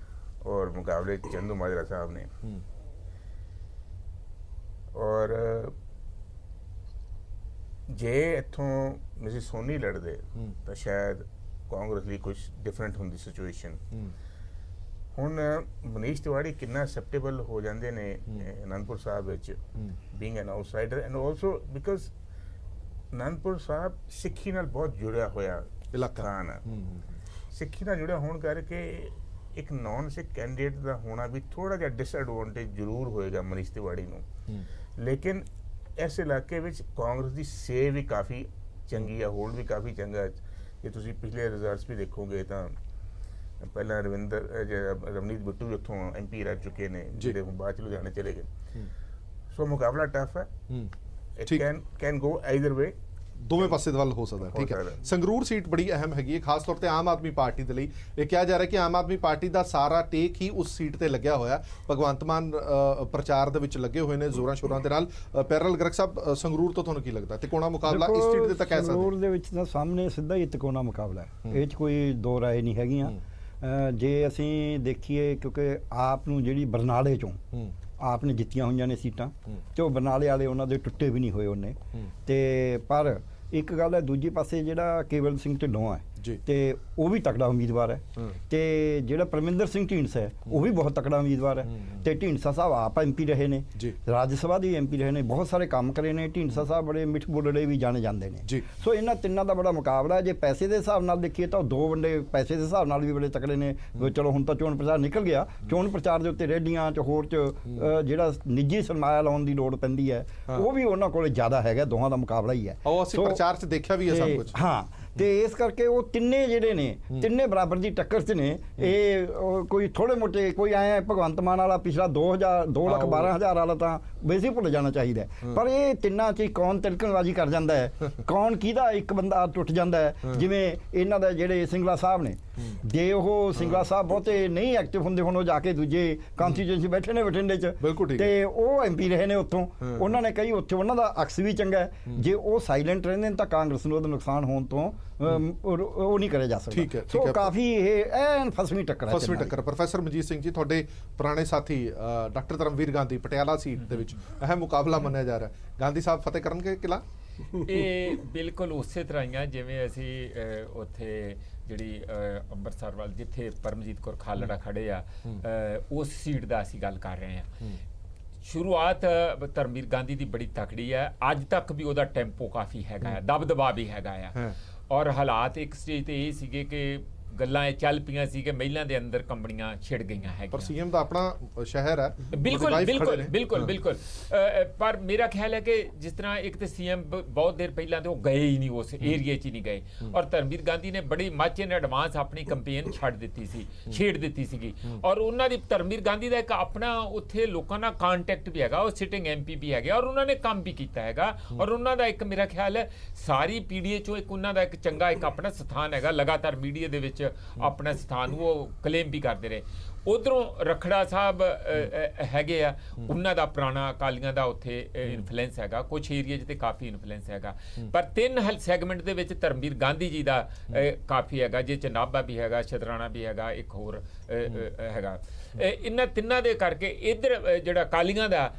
ਔਰ ਮੁਕਾਬਲੇ ਚੰਦੂ ਮਾਜਰਾ ਸਾਹਿਬ ਨੇ। ਔਰ ਜੇ ਇੱਥੋਂ ਮਿਸਿਸ ਸੋਨੀ ਲੜਦੇ ਤਾਂ ਸ਼ਾਇਦ ਕਾਂਗਰਸ ਲਈ ਕੁਝ ਡਿਫਰੈਂਟ ਹੁੰਦੀ ਸਿਚੁਏਸ਼ਨ। ਹੁਣ ਮਨੀਸ਼ ਤਿਵਾੜੀ ਕਿੰਨਾ ਐਕਸੈਪਟੇਬਲ ਹੋ ਜਾਂਦੇ ਨੇ ਅਨੰਦਪੁਰ ਸਾਹਿਬ ਵਿੱਚ, being an outsider, and also because Anandpur Sahib ਸਿੱਖੀ ਨਾਲ ਬਹੁਤ ਜੁੜਿਆ ਹੋਇਆ ਇਲਾਕਾ ਹੈ। ਸਿੱਖੀ ਨਾਲ ਜੁੜਿਆ ਹੋਣ ਕਰਕੇ ਇੱਕ ਨੌਨ ਸਿੱਖ ਕੈਂਡੀਡੇਟ ਦਾ ਹੋਣਾ ਵੀ ਥੋੜਾ ਜਿਹਾ ਡਿਸਐਡਵਾਂਟੇਜ ਜ਼ਰੂਰ ਹੋਏਗਾ ਮਨੀਸ਼ ਤਿਵਾੜੀ ਨੂੰ। ਲੇਕਿਨ ਇਸ ਇਲਾਕੇ ਵਿੱਚ ਕਾਂਗਰਸ ਦੀ ਸੇਵ ਵੀ ਕਾਫੀ ਚੰਗੀ ਹੈ, ਹੋਲਡ ਵੀ ਕਾਫੀ ਚੰਗਾ। ਜੇ ਤੁਸੀਂ ਪਿਛਲੇ ਰਿਜ਼ਲਟਸ ਵੀ ਦੇਖੋਗੇ ਤਾਂ ਪਹਿਲਾਂ ਰਵਨੀਤ ਬਿੱਟੂ ਵੀ ਉੱਥੋਂ MP ਰਹਿ ਚੁੱਕੇ ਨੇ, ਜਿਹੜੇ ਹੁਣ ਬਾਅਦ ਚ ਲੁਧਿਆਣੇ ਚਲੇ ਗਏ। ਸੋ ਮੁਕਾਬਲਾ ਟਫ ਹੈ, ਇਟ ਕੈਨ ਗੋ ਆਈਦਰ ਵੇ, ਦੋਵੇਂ ਪਾਸੇ ਦਾ ਵੱਲ ਹੋ ਸਕਦਾ। ਠੀਕ ਹੈ, ਸੰਗਰੂਰ ਸੀਟ ਬੜੀ ਅਹਿਮ ਹੈਗੀ ਹੈ, ਖਾਸ ਤੌਰ ਤੇ ਆਮ ਆਦਮੀ ਪਾਰਟੀ ਦੇ ਲਈ। ਇਹ ਕਿਹਾ ਜਾ ਰਿਹਾ ਕਿ ਆਮ ਆਦਮੀ ਪਾਰਟੀ ਦਾ ਸਾਰਾ ਟੇਕ ਹੀ ਉਸ ਸੀਟ ਤੇ ਲੱਗਿਆ ਹੋਇਆ। ਭਗਵੰਤ ਮਾਨ ਪ੍ਰਚਾਰ ਦੇ ਵਿੱਚ ਲੱਗੇ ਹੋਏ ਨੇ ਜ਼ੋਰਾਂ ਸ਼ੋਰਾਂ ਦੇ ਨਾਲ। ਪੈਰਲ ਗਰਗ ਸਾਹਿਬ, ਸੰਗਰੂਰ ਤੋਂ ਤੁਹਾਨੂੰ ਕੀ ਲੱਗਦਾ ਤਿਕੋਣਾ ਮੁਕਾਬਲਾ ਇਸ ਸੀਟ ਤੇ ਤਾਂ ਕਹਿ ਸਕਦੇ? ਸੰਗਰੂਰ ਦੇ ਵਿੱਚ ਤਾਂ ਸਾਹਮਣੇ ਸਿੱਧਾ ਹੀ ਤਿਕੋਣਾ ਮੁਕਾਬਲਾ ਹੈ, ਇਹ 'ਚ ਕੋਈ ਦੋ ਰਾਏ ਨਹੀਂ ਹੈਗੀਆਂ। ਜੇ ਅਸੀਂ ਦੇਖੀਏ, ਕਿਉਂਕਿ ਆਪ ਨੂੰ ਜਿਹੜੀ ਬਰਨਾਲੇ ਚੋਂ ਆਪ ਨੇ ਜਿੱਤੀਆਂ ਹੋਈਆਂ ਨੇ ਸੀਟਾਂ, ਤੇ ਉਹ ਬਰਨਾਲੇ ਵਾਲੇ ਉਹਨਾਂ ਦੇ ਟੁੱਟੇ ਵੀ ਨਹੀਂ ਹੋਏ ਉਹਨੇ। ਤੇ ਪਰ ਇੱਕ ਗੱਲ ਹੈ, ਦੂਜੇ ਪਾਸੇ ਜਿਹੜਾ ਕੇਵਲ ਸਿੰਘ ਢਿੱਲੋਂ ਹੈ ਤੇ ਉਹ ਵੀ ਤਕੜਾ ਉਮੀਦਵਾਰ ਹੈ, ਤੇ ਜਿਹੜਾ ਪਰਮਿੰਦਰ ਸਿੰਘ ਢੀਂਡਸਾ ਹੈ ਉਹ ਵੀ ਬਹੁਤ ਤਕੜਾ ਉਮੀਦਵਾਰ ਹੈ। ਤੇ ਢੀਂਡਸਾ ਸਾਹਿਬ ਆਪ MP ਰਹੇ ਨੇ, ਰਾਜ ਸਭਾ ਦੇ MP ਰਹੇ ਨੇ, ਬਹੁਤ ਸਾਰੇ ਕੰਮ ਕਰੇ ਨੇ। ਢੀਂਡਸਾ ਸਾਹਿਬ ਬੜੇ ਮਿੱਠ ਬੋਲੜੇ ਵੀ ਜਾਣੇ ਜਾਂਦੇ ਨੇ। ਸੋ ਇਹਨਾਂ ਤਿੰਨਾਂ ਦਾ ਬੜਾ ਮੁਕਾਬਲਾ ਹੈ। ਜੇ ਪੈਸੇ ਦੇ ਹਿਸਾਬ ਨਾਲ ਦੇਖੀਏ ਤਾਂ ਦੋ ਵੰਡੇ ਪੈਸੇ ਦੇ ਹਿਸਾਬ ਨਾਲ ਵੀ ਬੜੇ ਤਕੜੇ ਨੇ। ਚਲੋ ਹੁਣ ਤਾਂ ਚੋਣ ਪ੍ਰਚਾਰ ਨਿਕਲ ਗਿਆ, ਚੋਣ ਪ੍ਰਚਾਰ ਦੇ ਉੱਤੇ ਰੇਡੀਆਂ 'ਚ ਹੋਰ 'ਚ ਜਿਹੜਾ ਨਿੱਜੀ ਸਰਮਾਇਆ ਲਾਉਣ ਦੀ ਲੋੜ ਪੈਂਦੀ ਹੈ ਉਹ ਵੀ ਉਹਨਾਂ ਕੋਲ ਜ਼ਿਆਦਾ ਹੈਗਾ। ਦੋਹਾਂ ਦਾ ਮੁਕਾਬਲਾ ਹੀ ਹੈ। ਪ੍ਰਚਾਰ 'ਚ ਦੇਖਿਆ ਵੀ ਹੈ ਸਭ ਕੁਝ। ਹਾਂ, ਤੇ ਇਸ ਕਰਕੇ ਉਹ ਤਿੰਨੇ ਜਿਹੜੇ ਨੇ ਤਿੰਨੇ ਬਰਾਬਰ ਦੀ ਟੱਕਰ 'ਚ ਨੇ। ਇਹ ਕੋਈ ਥੋੜੇ ਮੋਟੇ ਕੋਈ ਆਏ ਭਗਵੰਤ ਮਾਨ ਵਾਲਾ ਪਿਛਲਾ 2,12,000 ਵਾਲਾ ਤਾਂ ਵੈਸੇ ਭੁੱਲ ਜਾਣਾ ਚਾਹੀਦਾ ਪਰ ਇਹ ਤਿੰਨਾਂ 'ਚ ਕੌਣ ਤਿਲਕਣਬਾਜ਼ੀ ਕਰ ਜਾਂਦਾ ਹੈ, ਕੌਣ ਕਿਹਦਾ ਇੱਕ ਬੰਦਾ ਟੁੱਟ ਜਾਂਦਾ ਹੈ। ਜਿਵੇਂ ਇਹਨਾਂ ਦਾ ਜਿਹੜੇ ਸਿੰਗਲਾ ਸਾਹਿਬ ਨੇ, ਜੇ ਉਹ ਸਿੰਗਲਾ ਸਾਹਿਬ ਬਹੁਤੇ ਨਹੀਂ ਐਕਟਿਵ ਹੁੰਦੇ ਹੁਣ ਉਹ ਜਾ ਕੇ ਦੂਜੇ ਕਨਸਟੀਚੁਐਂਸੀ ਬੈਠੇ ਨੇ ਬਠਿੰਡੇ 'ਚ ਤੇ ਉਹ MP ਰਹੇ ਨੇ ਉੱਥੋਂ, ਉਹਨਾਂ ਨੇ ਕਹੀ ਉੱਥੇ ਉਹਨਾਂ ਦਾ ਅਕਸ ਵੀ ਚੰਗਾ ਹੈ। ਜੇ ਉਹ ਸਾਇਲੈਂਟ ਰਹਿੰਦੇ ਨੇ ਤਾਂ ਕਾਂਗਰਸ ਨੂੰ ਉਹਦਾ ਨੁਕਸਾਨ ਹੋਣ ਤੋਂ ਉਹ ਨਹੀਂ ਕਰਿਆ ਜਾ ਸਕਦਾ। ਸੋ ਕਾਫੀ ਇਹ ਐਨ ਫਸਵੀਂ ਟੱਕਰ ਹੈ। ਫਸਵੀਂ ਟੱਕਰ। ਪ੍ਰੋਫੈਸਰ ਮਨਜੀਤ ਸਿੰਘ ਜੀ, ਤੁਹਾਡੇ ਪੁਰਾਣੇ ਸਾਥੀ ਡਾਕਟਰ ਧਰਮਵੀਰ ਗਾਂਧੀ ਪਟਿਆਲਾ ਸੀਟ ਦੇ ਵਿੱਚ ਅਹਿਮ ਮੁਕਾਬਲਾ ਮੰਨਿਆ ਜਾ ਰਿਹਾ, ਗਾਂਧੀ ਸਾਹਿਬ ਫਤਿਹ ਕਰਨਗੇ ਕਿਲਾ? ਇਹ ਬਿਲਕੁਲ ਉਸੇ ਤਰ੍ਹਾਂ ਹੀ ਆ ਜਿਵੇਂ ਅਸੀਂ ਉੱਥੇ ਜਿਹੜੀ ਅੰਮ੍ਰਿਤਸਰ ਵੱਲ ਜਿੱਥੇ ਪਰਮਜੀਤ ਕੌਰ ਖਾਲੜਾ ਖੜੇ ਆ ਉਸ ਸੀਟ ਦਾ ਅਸੀਂ ਗੱਲ ਕਰ ਰਹੇ ਹਾਂ। ਸ਼ੁਰੂਆਤ ਧਰਮਵੀਰ ਗਾਂਧੀ ਦੀ ਬੜੀ ਤਕੜੀ ਹੈ, ਅੱਜ ਤੱਕ ਵੀ ਉਹਦਾ ਟੈਂਪੋ ਕਾਫੀ ਹੈਗਾ ਹੈ, ਦਬਦਬਾ ਵੀ ਹੈਗਾ ਆ। ਔਰ ਹਾਲਾਤ ਇੱਕ ਸਟੇਜ ਤੇ ਇਹ ਸੀਗੇ ਕਿ ਗੱਲਾਂ ਇਹ ਚੱਲ ਪਈਆਂ ਸੀ ਕਿ ਮਹਿਲਾਂ ਦੇ ਅੰਦਰ ਕੰਬਣੀਆਂ ਛਿੜ ਗਈਆਂ ਹੈਗੀਆਂ। ਪਰ ਸੀਐਮ ਦਾ ਆਪਣਾ ਸ਼ਹਿਰ ਹੈ। ਬਿਲਕੁਲ ਪਰ ਮੇਰਾ ਖਿਆਲ ਹੈ ਕਿ ਜਿਸ ਤਰ੍ਹਾਂ ਇੱਕ ਤੇ ਸੀਐਮ ਬਹੁਤ ਦੇਰ ਪਹਿਲਾਂ ਤੇ ਉਹ ਗਏ ਹੀ ਨਹੀਂ, ਉਸ ਏਰੀਏ 'ਚ ਹੀ ਨਹੀਂ ਗਏ। ਔਰ ਧਰਮਵੀਰ ਗਾਂਧੀ ਨੇ ਬੜੀ ਮੱਚ ਇਨ ਐਡਵਾਂਸ ਆਪਣੀ ਕੰਪੇਨ ਛੱਡ ਦਿੱਤੀ ਸੀ, ਛੇੜ ਦਿੱਤੀ ਸੀਗੀ। ਔਰ ਉਹਨਾਂ ਦੀ ਧਰਮਵੀਰ ਗਾਂਧੀ ਦਾ ਇੱਕ ਆਪਣਾ ਉੱਥੇ ਲੋਕਾਂ ਨਾਲ ਕੰਟੈਕਟ ਵੀ ਹੈਗਾ, ਉਹ ਸਿਟਿੰਗ MP ਵੀ ਹੈਗੇ ਔਰ ਉਹਨਾਂ ਨੇ ਕੰਮ ਵੀ ਕੀਤਾ ਹੈਗਾ। ਔਰ ਉਹਨਾਂ ਦਾ ਇੱਕ ਮੇਰਾ ਖਿਆਲ ਹੈ ਸਾਰੀ PDA 'ਚੋਂ ਇੱਕ ਉਹਨਾਂ ਦਾ ਇੱਕ ਚੰਗਾ ਇੱਕ ਆਪਣਾ ਸਥਾਨ ਹੈਗਾ, ਲਗਾਤਾਰ ਮੀਡੀਆ ਦੇ ਵਿੱਚ ਆਪਣਾ ਸਥਾਨ ਨੂੰ ਉਹ ਕਲੇਮ ਵੀ ਕਰਦੇ ਰਹੇ। ਉਧਰੋਂ ਰਖੜਾ ਸਾਹਿਬ ਹੈਗੇ ਆ, ਉਹਨਾਂ ਦਾ ਪੁਰਾਣਾ ਅਕਾਲੀਆਂ ਦਾ ਉੱਥੇ ਇਨਫਲੂਐਂਸ ਹੈਗਾ, ਕੁਝ ਏਰੀਆ 'ਚ ਤੇ ਕਾਫੀ ਇਨਫਲੂਐਂਸ ਹੈਗਾ। ਪਰ ਤਿੰਨ ਸੈਗਮੈਂਟ ਦੇ ਵਿੱਚ ਧਰਮਵੀਰ ਗਾਂਧੀ ਜੀ ਦਾ ਕਾਫੀ ਹੈਗਾ, ਜੇ ਨਾਭਾ ਵੀ ਹੈਗਾ, ਸ਼ਤਰਾਣਾ ਵੀ ਹੈਗਾ, ਇੱਕ ਹੋਰ ਹੈਗਾ। ਇਹਨਾਂ ਤਿੰਨਾਂ ਦੇ ਕਰਕੇ ਇੱਧਰ ਜਿਹੜਾ ਅਕਾਲੀਆਂ ਦਾ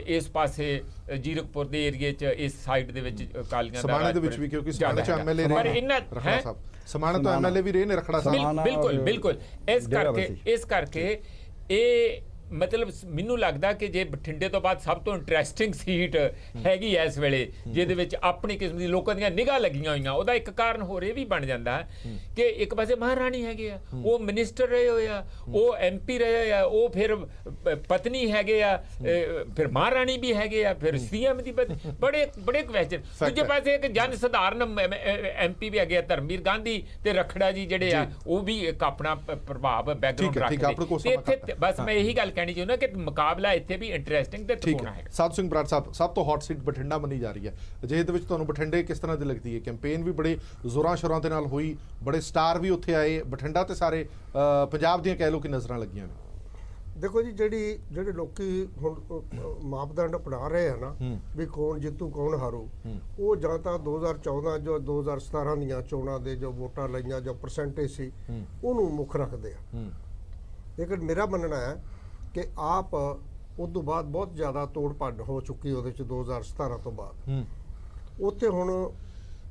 ਇਸ ਪਾਸੇ ਜੀਰਕਪੁਰ ਦੇ ਏਰੀਏ 'ਚ ਇਸ ਸਾਈਡ ਦੇ ਵਿੱਚ ਅਕਾਲੀਆਂ ਦਾ ਸਮਾਣੇ ਦੇ ਵਿੱਚ ਵੀ, ਕਿਉਂਕਿ ਸਮਾਣੇ 'ਚ MLA ਰਹੇ ਨੇ ਰਖੜਾ ਸਾਹਿਬ, ਸਮਾਣੇ ਤੋਂ MLA ਵੀ ਰਹੇ ਨੇ ਰਖੜਾ ਸਾਹਿਬ। ਬਿਲਕੁਲ ਇਸ ਕਰਕੇ ਇਹ ਮਤਲਬ ਮੈਨੂੰ ਲੱਗਦਾ ਕਿ ਜੇ ਬਠਿੰਡੇ ਤੋਂ ਬਾਅਦ ਸਭ ਤੋਂ ਇੰਟਰਸਟਿੰਗ ਸੀਟ ਹੈਗੀ ਐ ਇਸ ਵੇਲੇ, ਜਿਹਦੇ ਵਿੱਚ ਆਪਣੀ ਕਿਸਮ ਦੀ ਲੋਕਾਂ ਦੀਆਂ ਨਿਗਾਹ ਲੱਗੀਆਂ ਹੋਈਆਂ। ਉਹਦਾ ਇੱਕ ਕਾਰਨ ਹੋਰ ਇਹ ਵੀ ਬਣ ਜਾਂਦਾ ਕਿ ਇੱਕ ਪਾਸੇ ਮਹਾਰਾਣੀ ਹੈਗੇ ਆ, ਉਹ ਮਿਨਿਸਟਰ ਰਹੇ ਹੋਏ ਆ, ਉਹ MP ਰਹੇ ਹੋਏ ਆ, ਉਹ ਫਿਰ ਪਤਨੀ ਹੈਗੇ ਆ, ਫਿਰ ਮਹਾਰਾਣੀ ਵੀ ਹੈਗੇ ਆ, ਫਿਰ CM ਦੀ ਬੜੇ ਕੁਐਸਚਨ। ਦੂਜੇ ਪਾਸੇ ਇੱਕ ਜਨ ਸਧਾਰਨ MP ਵੀ ਹੈਗੇ ਆ, ਧਰਮਵੀਰ ਗਾਂਧੀ ਤੇ ਰਖੜਾ ਜੀ ਜਿਹੜੇ ਆ, ਉਹ ਵੀ ਇੱਕ ਆਪਣਾ ਪ੍ਰਭਾਵ ਬੈਕਗ੍ਰਾਉਂਡ ਰੱਖਦੇ। ਇੱਥੇ ਬਸ ਮੈਂ ਇਹੀ ਗੱਲ ਕਹਿਣੀ ਚਾਹੁੰਦਾ ਕਿ ਮੁਕਾਬਲਾ ਇੱਥੇ ਵੀ ਇੰਟਰਸਟਿੰਗ ਤੇ ਤਕੋਣਾ ਹੈ। ਸਾਧੂ ਸਿੰਘ ਬਰਾੜ ਸਾਹਿਬ, ਸਭ ਤੋਂ ਹੌਟ ਸੀਟ ਬਠਿੰਡਾ ਮੰਨੀ ਜਾ ਰਹੀ ਹੈ, ਅਜਿਹੇ ਦੇ ਵਿੱਚ ਤੁਹਾਨੂੰ ਬਠਿੰਡੇ ਕਿਸ ਤਰ੍ਹਾਂ ਦੀ ਲੱਗਦੀ ਹੈ? ਕੈਂਪੇਨ ਵੀ ਬੜੇ ਜ਼ੋਰਾਂ ਸ਼ੋਰਾਂ ਦੇ ਨਾਲ ਹੋਈ, ਬੜੇ ਸਟਾਰ ਵੀ ਉੱਥੇ ਆਏ, ਬਠਿੰਡਾ ਤੇ ਸਾਰੇ ਪੰਜਾਬ ਦੀਆਂ ਕਹਿ ਲਓ ਕਿ ਨਜ਼ਰਾਂ ਲੱਗੀਆਂ ਨੇ। ਦੇਖੋ ਜੀ, ਜਿਹੜੇ ਲੋਕੀ ਹੁਣ ਮਾਪਦੰਡ ਅਪਣਾ ਰਹੇ ਆ ਨਾ ਵੀ ਕੌਣ ਜਿੱਤੂ ਕੌਣ ਹਾਰੂ, ਉਹ ਜਾਂ ਤਾਂ 2014 ਜੋ 2017 ਦੀਆਂ ਚੋਣਾਂ ਦੇ ਜੋ ਵੋਟਾਂ ਲਈਆਂ ਜੋ ਪਰਸੈਂਟੇਜ ਸੀ ਉਹਨੂੰ ਮੁੱਖ ਰੱਖਦੇ ਆ। ਲੇਕਿਨ ਮੇਰਾ ਮੰਨਣਾ ਹੈ ਕਿ ਆਪ ਉਸ ਤੋਂ ਬਾਅਦ ਬਹੁਤ ਜ਼ਿਆਦਾ ਤੋੜ ਭੰਨ ਹੋ ਚੁੱਕੀ ਉਹਦੇ ਚ 2017 ਤੋਂ ਬਾਅਦ। ਉੱਥੇ ਹੁਣ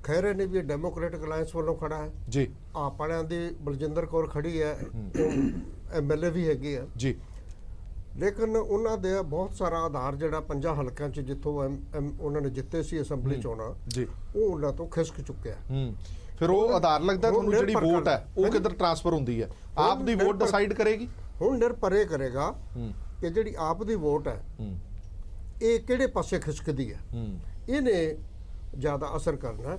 ਖਹਿਰੇ ਨੇ ਵੀ ਡੈਮੋਕ੍ਰੈਟਿਕ ਅਲਾਇੰਸ ਵੱਲੋਂ ਖੜਾ ਹੈ ਜੀ, ਆਪ ਵਾਲਿਆਂ ਦੀ ਬਲਜਿੰਦਰ ਕੌਰ ਖੜੀ ਹੈ, MLA ਵੀ ਹੈਗੇ ਆ ਜੀ। ਲੇਕਿਨ ਉਹਨਾਂ ਦੇ ਬਹੁਤ ਸਾਰਾ ਆਧਾਰ ਜਿਹੜਾ 50 ਹਲਕਿਆਂ ਚ ਜਿੱਥੋਂ ਉਹਨਾਂ ਨੇ ਜਿੱਤੇ ਸੀ ਅਸੈਂਬਲੀ ਚੋਣਾਂ ਜੀ, ਉਹ ਉਹਨਾਂ ਤੋਂ ਖਿਸਕ ਚੁੱਕਿਆ। ਫਿਰ ਉਹ ਆਧਾਰ ਲੱਗਦਾ ਤੁਹਾਨੂੰ ਜਿਹੜੀ ਵੋਟ ਹੈ ਉਹ ਕਿੱਧਰ ਟ੍ਰਾਂਸਫਰ ਹੁੰਦੀ ਹੈ? ਆਪ ਦੀ ਵੋਟ ਡਿਸਾਈਡ ਕਰੇਗੀ। ਹੁਣ ਨਿਰਭਰ ਕਰੇਗਾ ਕਿ ਜਿਹੜੀ ਆਪ ਦੀ ਵੋਟ ਹੈ ਇਹ ਕਿਹੜੇ ਪਾਸੇ ਖਿਸਕਦੀ ਹੈ, ਇਹਨੇ ਜ਼ਿਆਦਾ ਅਸਰ ਕਰਨਾ।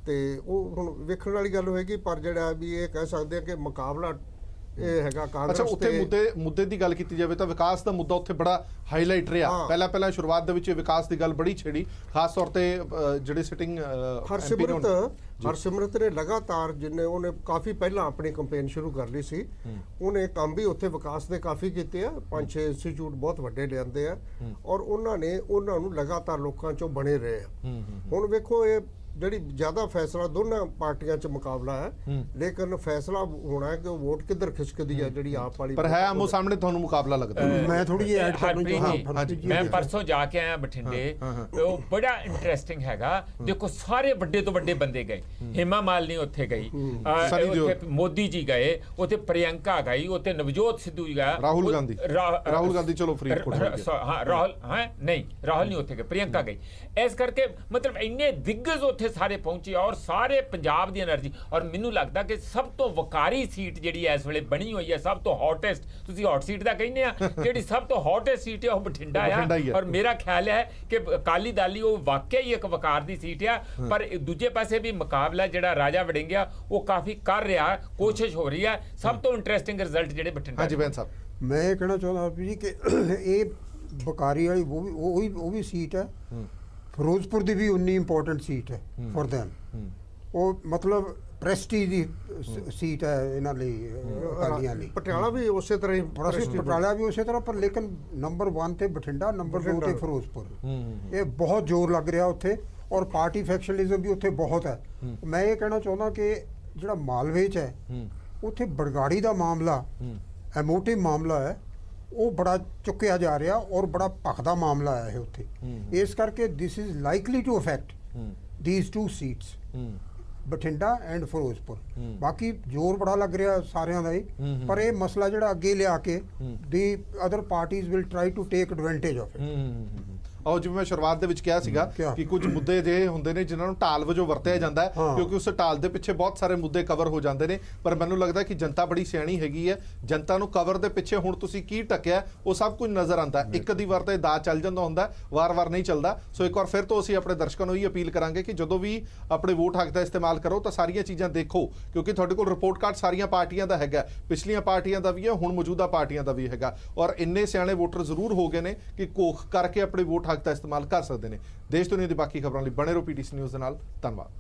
ਤੇ ਉਹ ਹੁਣ ਵੇਖਣ ਵਾਲੀ ਗੱਲ ਹੋਏਗੀ। ਪਰ ਜਿਹੜਾ ਵੀ ਇਹ ਕਹਿ ਸਕਦੇ ਆ ਕਿ ਮੁਕਾਬਲਾ ਇਹ ਹੈਗਾ ਕਾਂਗਰਸ। ਅੱਛਾ, ਉੱਥੇ ਮੁੱਦੇ ਦੀ ਗੱਲ ਕੀਤੀ ਜਾਵੇ ਤਾਂ ਵਿਕਾਸ ਦਾ ਮੁੱਦਾ ਉੱਥੇ ਬੜਾ ਹਾਈਲਾਈਟ ਰਿਹਾ। ਪਹਿਲਾਂ ਸ਼ੁਰੂਆਤ ਦੇ ਵਿੱਚ ਵਿਕਾਸ ਦੀ ਗੱਲ ਬੜੀ ਛੇੜੀ, ਖਾਸ ਤੌਰ ਤੇ ਜਿਹੜੇ ਸਿਟਿੰਗ ਹਰਸਿਮਰਤ ਨੇ ਲਗਾਤਾਰ ਜਿੰਨੇ ਉਹਨੇ ਕਾਫੀ ਪਹਿਲਾਂ ਆਪਣੀ ਕੰਪੇਨ ਸ਼ੁਰੂ ਕਰ ਲਈ ਸੀ, ਉਹਨੇ ਕੰਮ ਵੀ ਉੱਥੇ ਵਿਕਾਸ ਦੇ ਕਾਫੀ ਕੀਤੇ ਆ, 5-6 ਇੰਸਟੀਚਿਊਟ ਬਹੁਤ ਵੱਡੇ ਲਿਆਂਦੇ ਆ ਔਰ ਉਹਨਾਂ ਨੂੰ ਲਗਾਤਾਰ ਲੋਕਾਂ ਚੋਂ ਬਣੇ ਰਹੇ ਆ। ਹੁਣ ਵੇਖੋ ਇਹ ਜਿਹੜੀ ਜ਼ਿਆਦਾ ਫੈਸਲਾ ਦੋਨਾਂ ਪਾਰਟੀਆਂ 'ਚ ਮੁਕਾਬਲਾ ਹੈ, ਲੇਕਿਨ ਫੈਸਲਾ ਹੋਣਾ ਹੈ ਕਿ ਉਹ ਵੋਟ ਕਿੱਧਰ ਖਿਸਕਦੀ ਹੈ ਜਿਹੜੀ ਆਪ ਵਾਲੀ। ਪਰ ਹੈ ਆਮੋ ਸਾਹਮਣੇ ਤੁਹਾਨੂੰ ਮੁਕਾਬਲਾ ਲੱਗਦਾ? ਮੈਂ ਥੋੜੀ ਜਿਹੀ ਐਡ ਕਰਨੀ ਚਾਹੁੰਦਾ। ਮੈਂ ਪਰਸੋਂ ਜਾ ਕੇ ਆਇਆ ਬਠਿੰਡੇ, ਉਹ ਬੜਾ ਇੰਟਰਸਟਿੰਗ ਹੈਗਾ। ਦੇਖੋ ਸਾਰੇ ਵੱਡੇ ਤੋਂ ਵੱਡੇ ਬੰਦੇ ਗਏ, ਹੇਮਾ ਮਾਲਿਨੀ ਉੱਥੇ ਗਈ, ਉੱਥੇ ਮੋਦੀ ਜੀ ਗਏ, ਉੱਥੇ ਪ੍ਰਿਯੰਕਾ ਗਈ, ਉੱਥੇ ਨਵਜੋਤ ਸਿੱਧੂ ਜੀ ਗਿਆ, ਰਾਹੁਲ ਗਾਂਧੀ ਚਲੋ ਫਰੀਦਕੋਟ ਹਾਂ ਰਾਹੁਲ ਨਹੀਂ ਉੱਥੇ ਗਏ, ਪ੍ਰਿਯੰਕਾ ਗਈ। ਇਸ ਕਰਕੇ ਮਤਲਬ ਇੰਨੇ ਦਿੱਗਜ ਉੱਥੇ ਉੱਥੇ ਸਾਰੇ ਪਹੁੰਚੇ ਔਰ ਸਾਰੇ ਪੰਜਾਬ ਦੀ એનર્ਜੀ। ਔਰ ਮੈਨੂੰ ਲੱਗਦਾ ਕਿ ਸਭ ਤੋਂ ਵਕਾਰੀ ਸੀਟ ਜਿਹੜੀ ਇਸ ਵੇਲੇ ਬਣੀ ਹੋਈ ਹੈ, ਸਭ ਤੋਂ ਹੌਟੈਸਟ, ਤੁਸੀਂ ਹੌਟ ਸੀਟ ਦਾ ਕਹਿੰਦੇ ਆ, ਜਿਹੜੀ ਸਭ ਤੋਂ ਹੌਟੈਸਟ ਸੀਟ ਹੈ ਉਹ ਬਠਿੰਡਾ ਬਠਿੰਡਾ ਹੀ ਆ। ਹੈ। ਔਰ ਮੇਰਾ ਖਿਆਲ ਹੈ ਕਿ ਅਕਾਲੀ ਦਲ ਉਹ ਵਾਕਿਆ ਹੀ ਇੱਕ ਵਕਾਰ ਦੀ ਸੀਟ ਆ, ਪਰ ਦੂਜੇ ਪਾਸੇ ਵੀ ਮੁਕਾਬਲਾ ਜਿਹੜਾ ਰਾਜਾ ਵੜਿੰਗਿਆ ਉਹ ਕਾਫੀ ਕਰ ਰਿਹਾ, ਕੋਸ਼ਿਸ਼ ਹੋ ਰਹੀ ਹੈ। ਸਭ ਤੋਂ ਇੰਟਰਸਟਿੰਗ ਰਿਜ਼ਲਟ ਜਿਹੜੇ ਬਠਿੰਡਾ ਹਾਂਜੀ ਬੈਨ ਸਾਹਿਬ, ਮੈਂ ਇਹ ਕਹਿਣਾ ਚਾਹੁੰਦਾ ਵੀ ਕਿ ਇਹ ਬਕਾਰੀ ਵਾਲੀ ਉਹ ਵੀ ਸੀਟ ਹੈ, ਫਿਰੋਜ਼ਪੁਰ ਦੀ ਵੀ ਉਨੀ ਇੰਪੋਰਟੈਂਟ ਸੀਟ ਹੈ ਫॉर देम। ਉਹ ਮਤਲਬ ਪ੍ਰੈਸਟੀਜ ਦੀ ਸੀਟ ਹੈ ਇਹਨਾਂ ਲਈ, ਅਕਾਲੀਆਂ ਲਈ। ਪਟਿਆਲਾ ਵੀ ਉਸੇ ਤਰ੍ਹਾਂ ਹੀ ਪਟਿਆਲਾ ਵੀ ਉਸੇ ਤਰ੍ਹਾਂ, ਪਰ ਲੇਕਿਨ ਨੰਬਰ 1 ਤੇ ਬਠਿੰਡਾ, ਨੰਬਰ 2 ਤੇ ਫਿਰੋਜ਼ਪੁਰ। ਇਹ ਬਹੁਤ ਜ਼ੋਰ ਲੱਗ ਰਿਹਾ ਉੱਥੇ, ਔਰ ਪਾਰਟੀ ਫੈਕਸ਼ਨਲਿਜ਼ਮ ਵੀ ਉੱਥੇ ਬਹੁਤ ਹੈ। ਮੈਂ ਇਹ ਕਹਿਣਾ ਚਾਹੁੰਦਾ ਕਿ ਜਿਹੜਾ ਮਾਲਵੇ 'ਚ ਹੈ ਉੱਥੇ ਬਰਗਾੜੀ ਦਾ ਮਾਮਲਾ, ਐਮੋਟਿਵ ਮਾਮਲਾ ਹੈ, ਉਹ ਬੜਾ ਚੁੱਕਿਆ ਜਾ ਰਿਹਾ ਔਰ ਬੜਾ ਭਖਦਾ ਮਾਮਲਾ ਹੈ ਉੱਥੇ। ਇਸ ਕਰਕੇ this is likely to affect these two seats, Bathinda and Firozpur. ਬਾਕੀ ਜ਼ੋਰ ਬੜਾ ਲੱਗ ਰਿਹਾ ਸਾਰਿਆਂ ਦਾ ਹੀ, ਪਰ ਇਹ ਮਸਲਾ ਜਿਹੜਾ ਅੱਗੇ ਲਿਆ ਕੇ the other parties will try to take advantage of it. ਆਓ ਜਿਵੇਂ ਮੈਂ ਸ਼ੁਰੂਆਤ ਦੇ ਵਿੱਚ ਕਿਹਾ ਸੀਗਾ ਕਿ ਕੁਝ ਮੁੱਦੇ ਜੇ ਹੁੰਦੇ ਨੇ ਜਿਨ੍ਹਾਂ ਨੂੰ ਢਾਲ ਵਜੋਂ ਵਰਤਿਆ ਜਾਂਦਾ ਹੈ, ਕਿਉਂਕਿ ਉਸ ਢਾਲ ਦੇ ਪਿੱਛੇ ਬਹੁਤ ਸਾਰੇ ਮੁੱਦੇ ਕਵਰ ਹੋ ਜਾਂਦੇ ਨੇ। ਪਰ ਮੈਨੂੰ ਲੱਗਦਾ ਕਿ ਜਨਤਾ ਬੜੀ ਸਿਆਣੀ ਹੈਗੀ ਹੈ, ਜਨਤਾ ਨੂੰ ਕਵਰ ਦੇ ਪਿੱਛੇ ਹੁਣ ਤੁਸੀਂ ਕੀ ਟੱਕਿਆ ਉਹ ਸਭ ਕੁਝ ਨਜ਼ਰ ਆਉਂਦਾ। ਇੱਕ ਦੀ ਵਾਰ ਤਾਂ ਦਾ ਚੱਲ ਜਾਂਦਾ ਹੁੰਦਾ, ਵਾਰ-ਵਾਰ ਨਹੀਂ ਚੱਲਦਾ। ਸੋ ਇੱਕ ਵਾਰ ਫਿਰ ਤੋਂ ਅਸੀਂ ਆਪਣੇ ਦਰਸ਼ਕਾਂ ਨੂੰ ਇਹ ਅਪੀਲ ਕਰਾਂਗੇ ਕਿ ਜਦੋਂ ਵੀ ਆਪਣੇ ਵੋਟ ਹੱਕ ਦਾ ਇਸਤੇਮਾਲ ਕਰੋ ਤਾਂ ਸਾਰੀਆਂ ਚੀਜ਼ਾਂ ਦੇਖੋ, ਕਿਉਂਕਿ ਤੁਹਾਡੇ ਕੋਲ ਰਿਪੋਰਟ ਕਾਰਡ ਸਾਰੀਆਂ ਪਾਰਟੀਆਂ ਦਾ ਹੈਗਾ, ਪਿਛਲੀਆਂ ਪਾਰਟੀਆਂ ਦਾ ਵੀ ਹੈ, ਹੁਣ ਮੌਜੂਦਾ ਪਾਰਟੀਆਂ ਦਾ ਵੀ ਹੈਗਾ। ਔਰ ਇੰਨੇ ਸਿਆਣੇ ਵੋਟਰ ਜ਼ਰੂਰ ਹੋ ਗਏ ਨੇ ਕਿ ਘੋਖ ਕਰਕੇ ਆਪਣੇ ਵੋਟ ਹੱਕ ਦਾ ਇਸਤੇਮਾਲ ਕਰ ਸਕਦੇ ਨੇ। ਦੇਸ਼ ਦੁਨੀਆ ਦੀ ਬਾਕੀ ਖਬਰਾਂ ਲਈ ਬਣੇ ਰਹੋ PTC ਨਿਊਜ਼ ਦੇ ਨਾਲ। ਧੰਨਵਾਦ।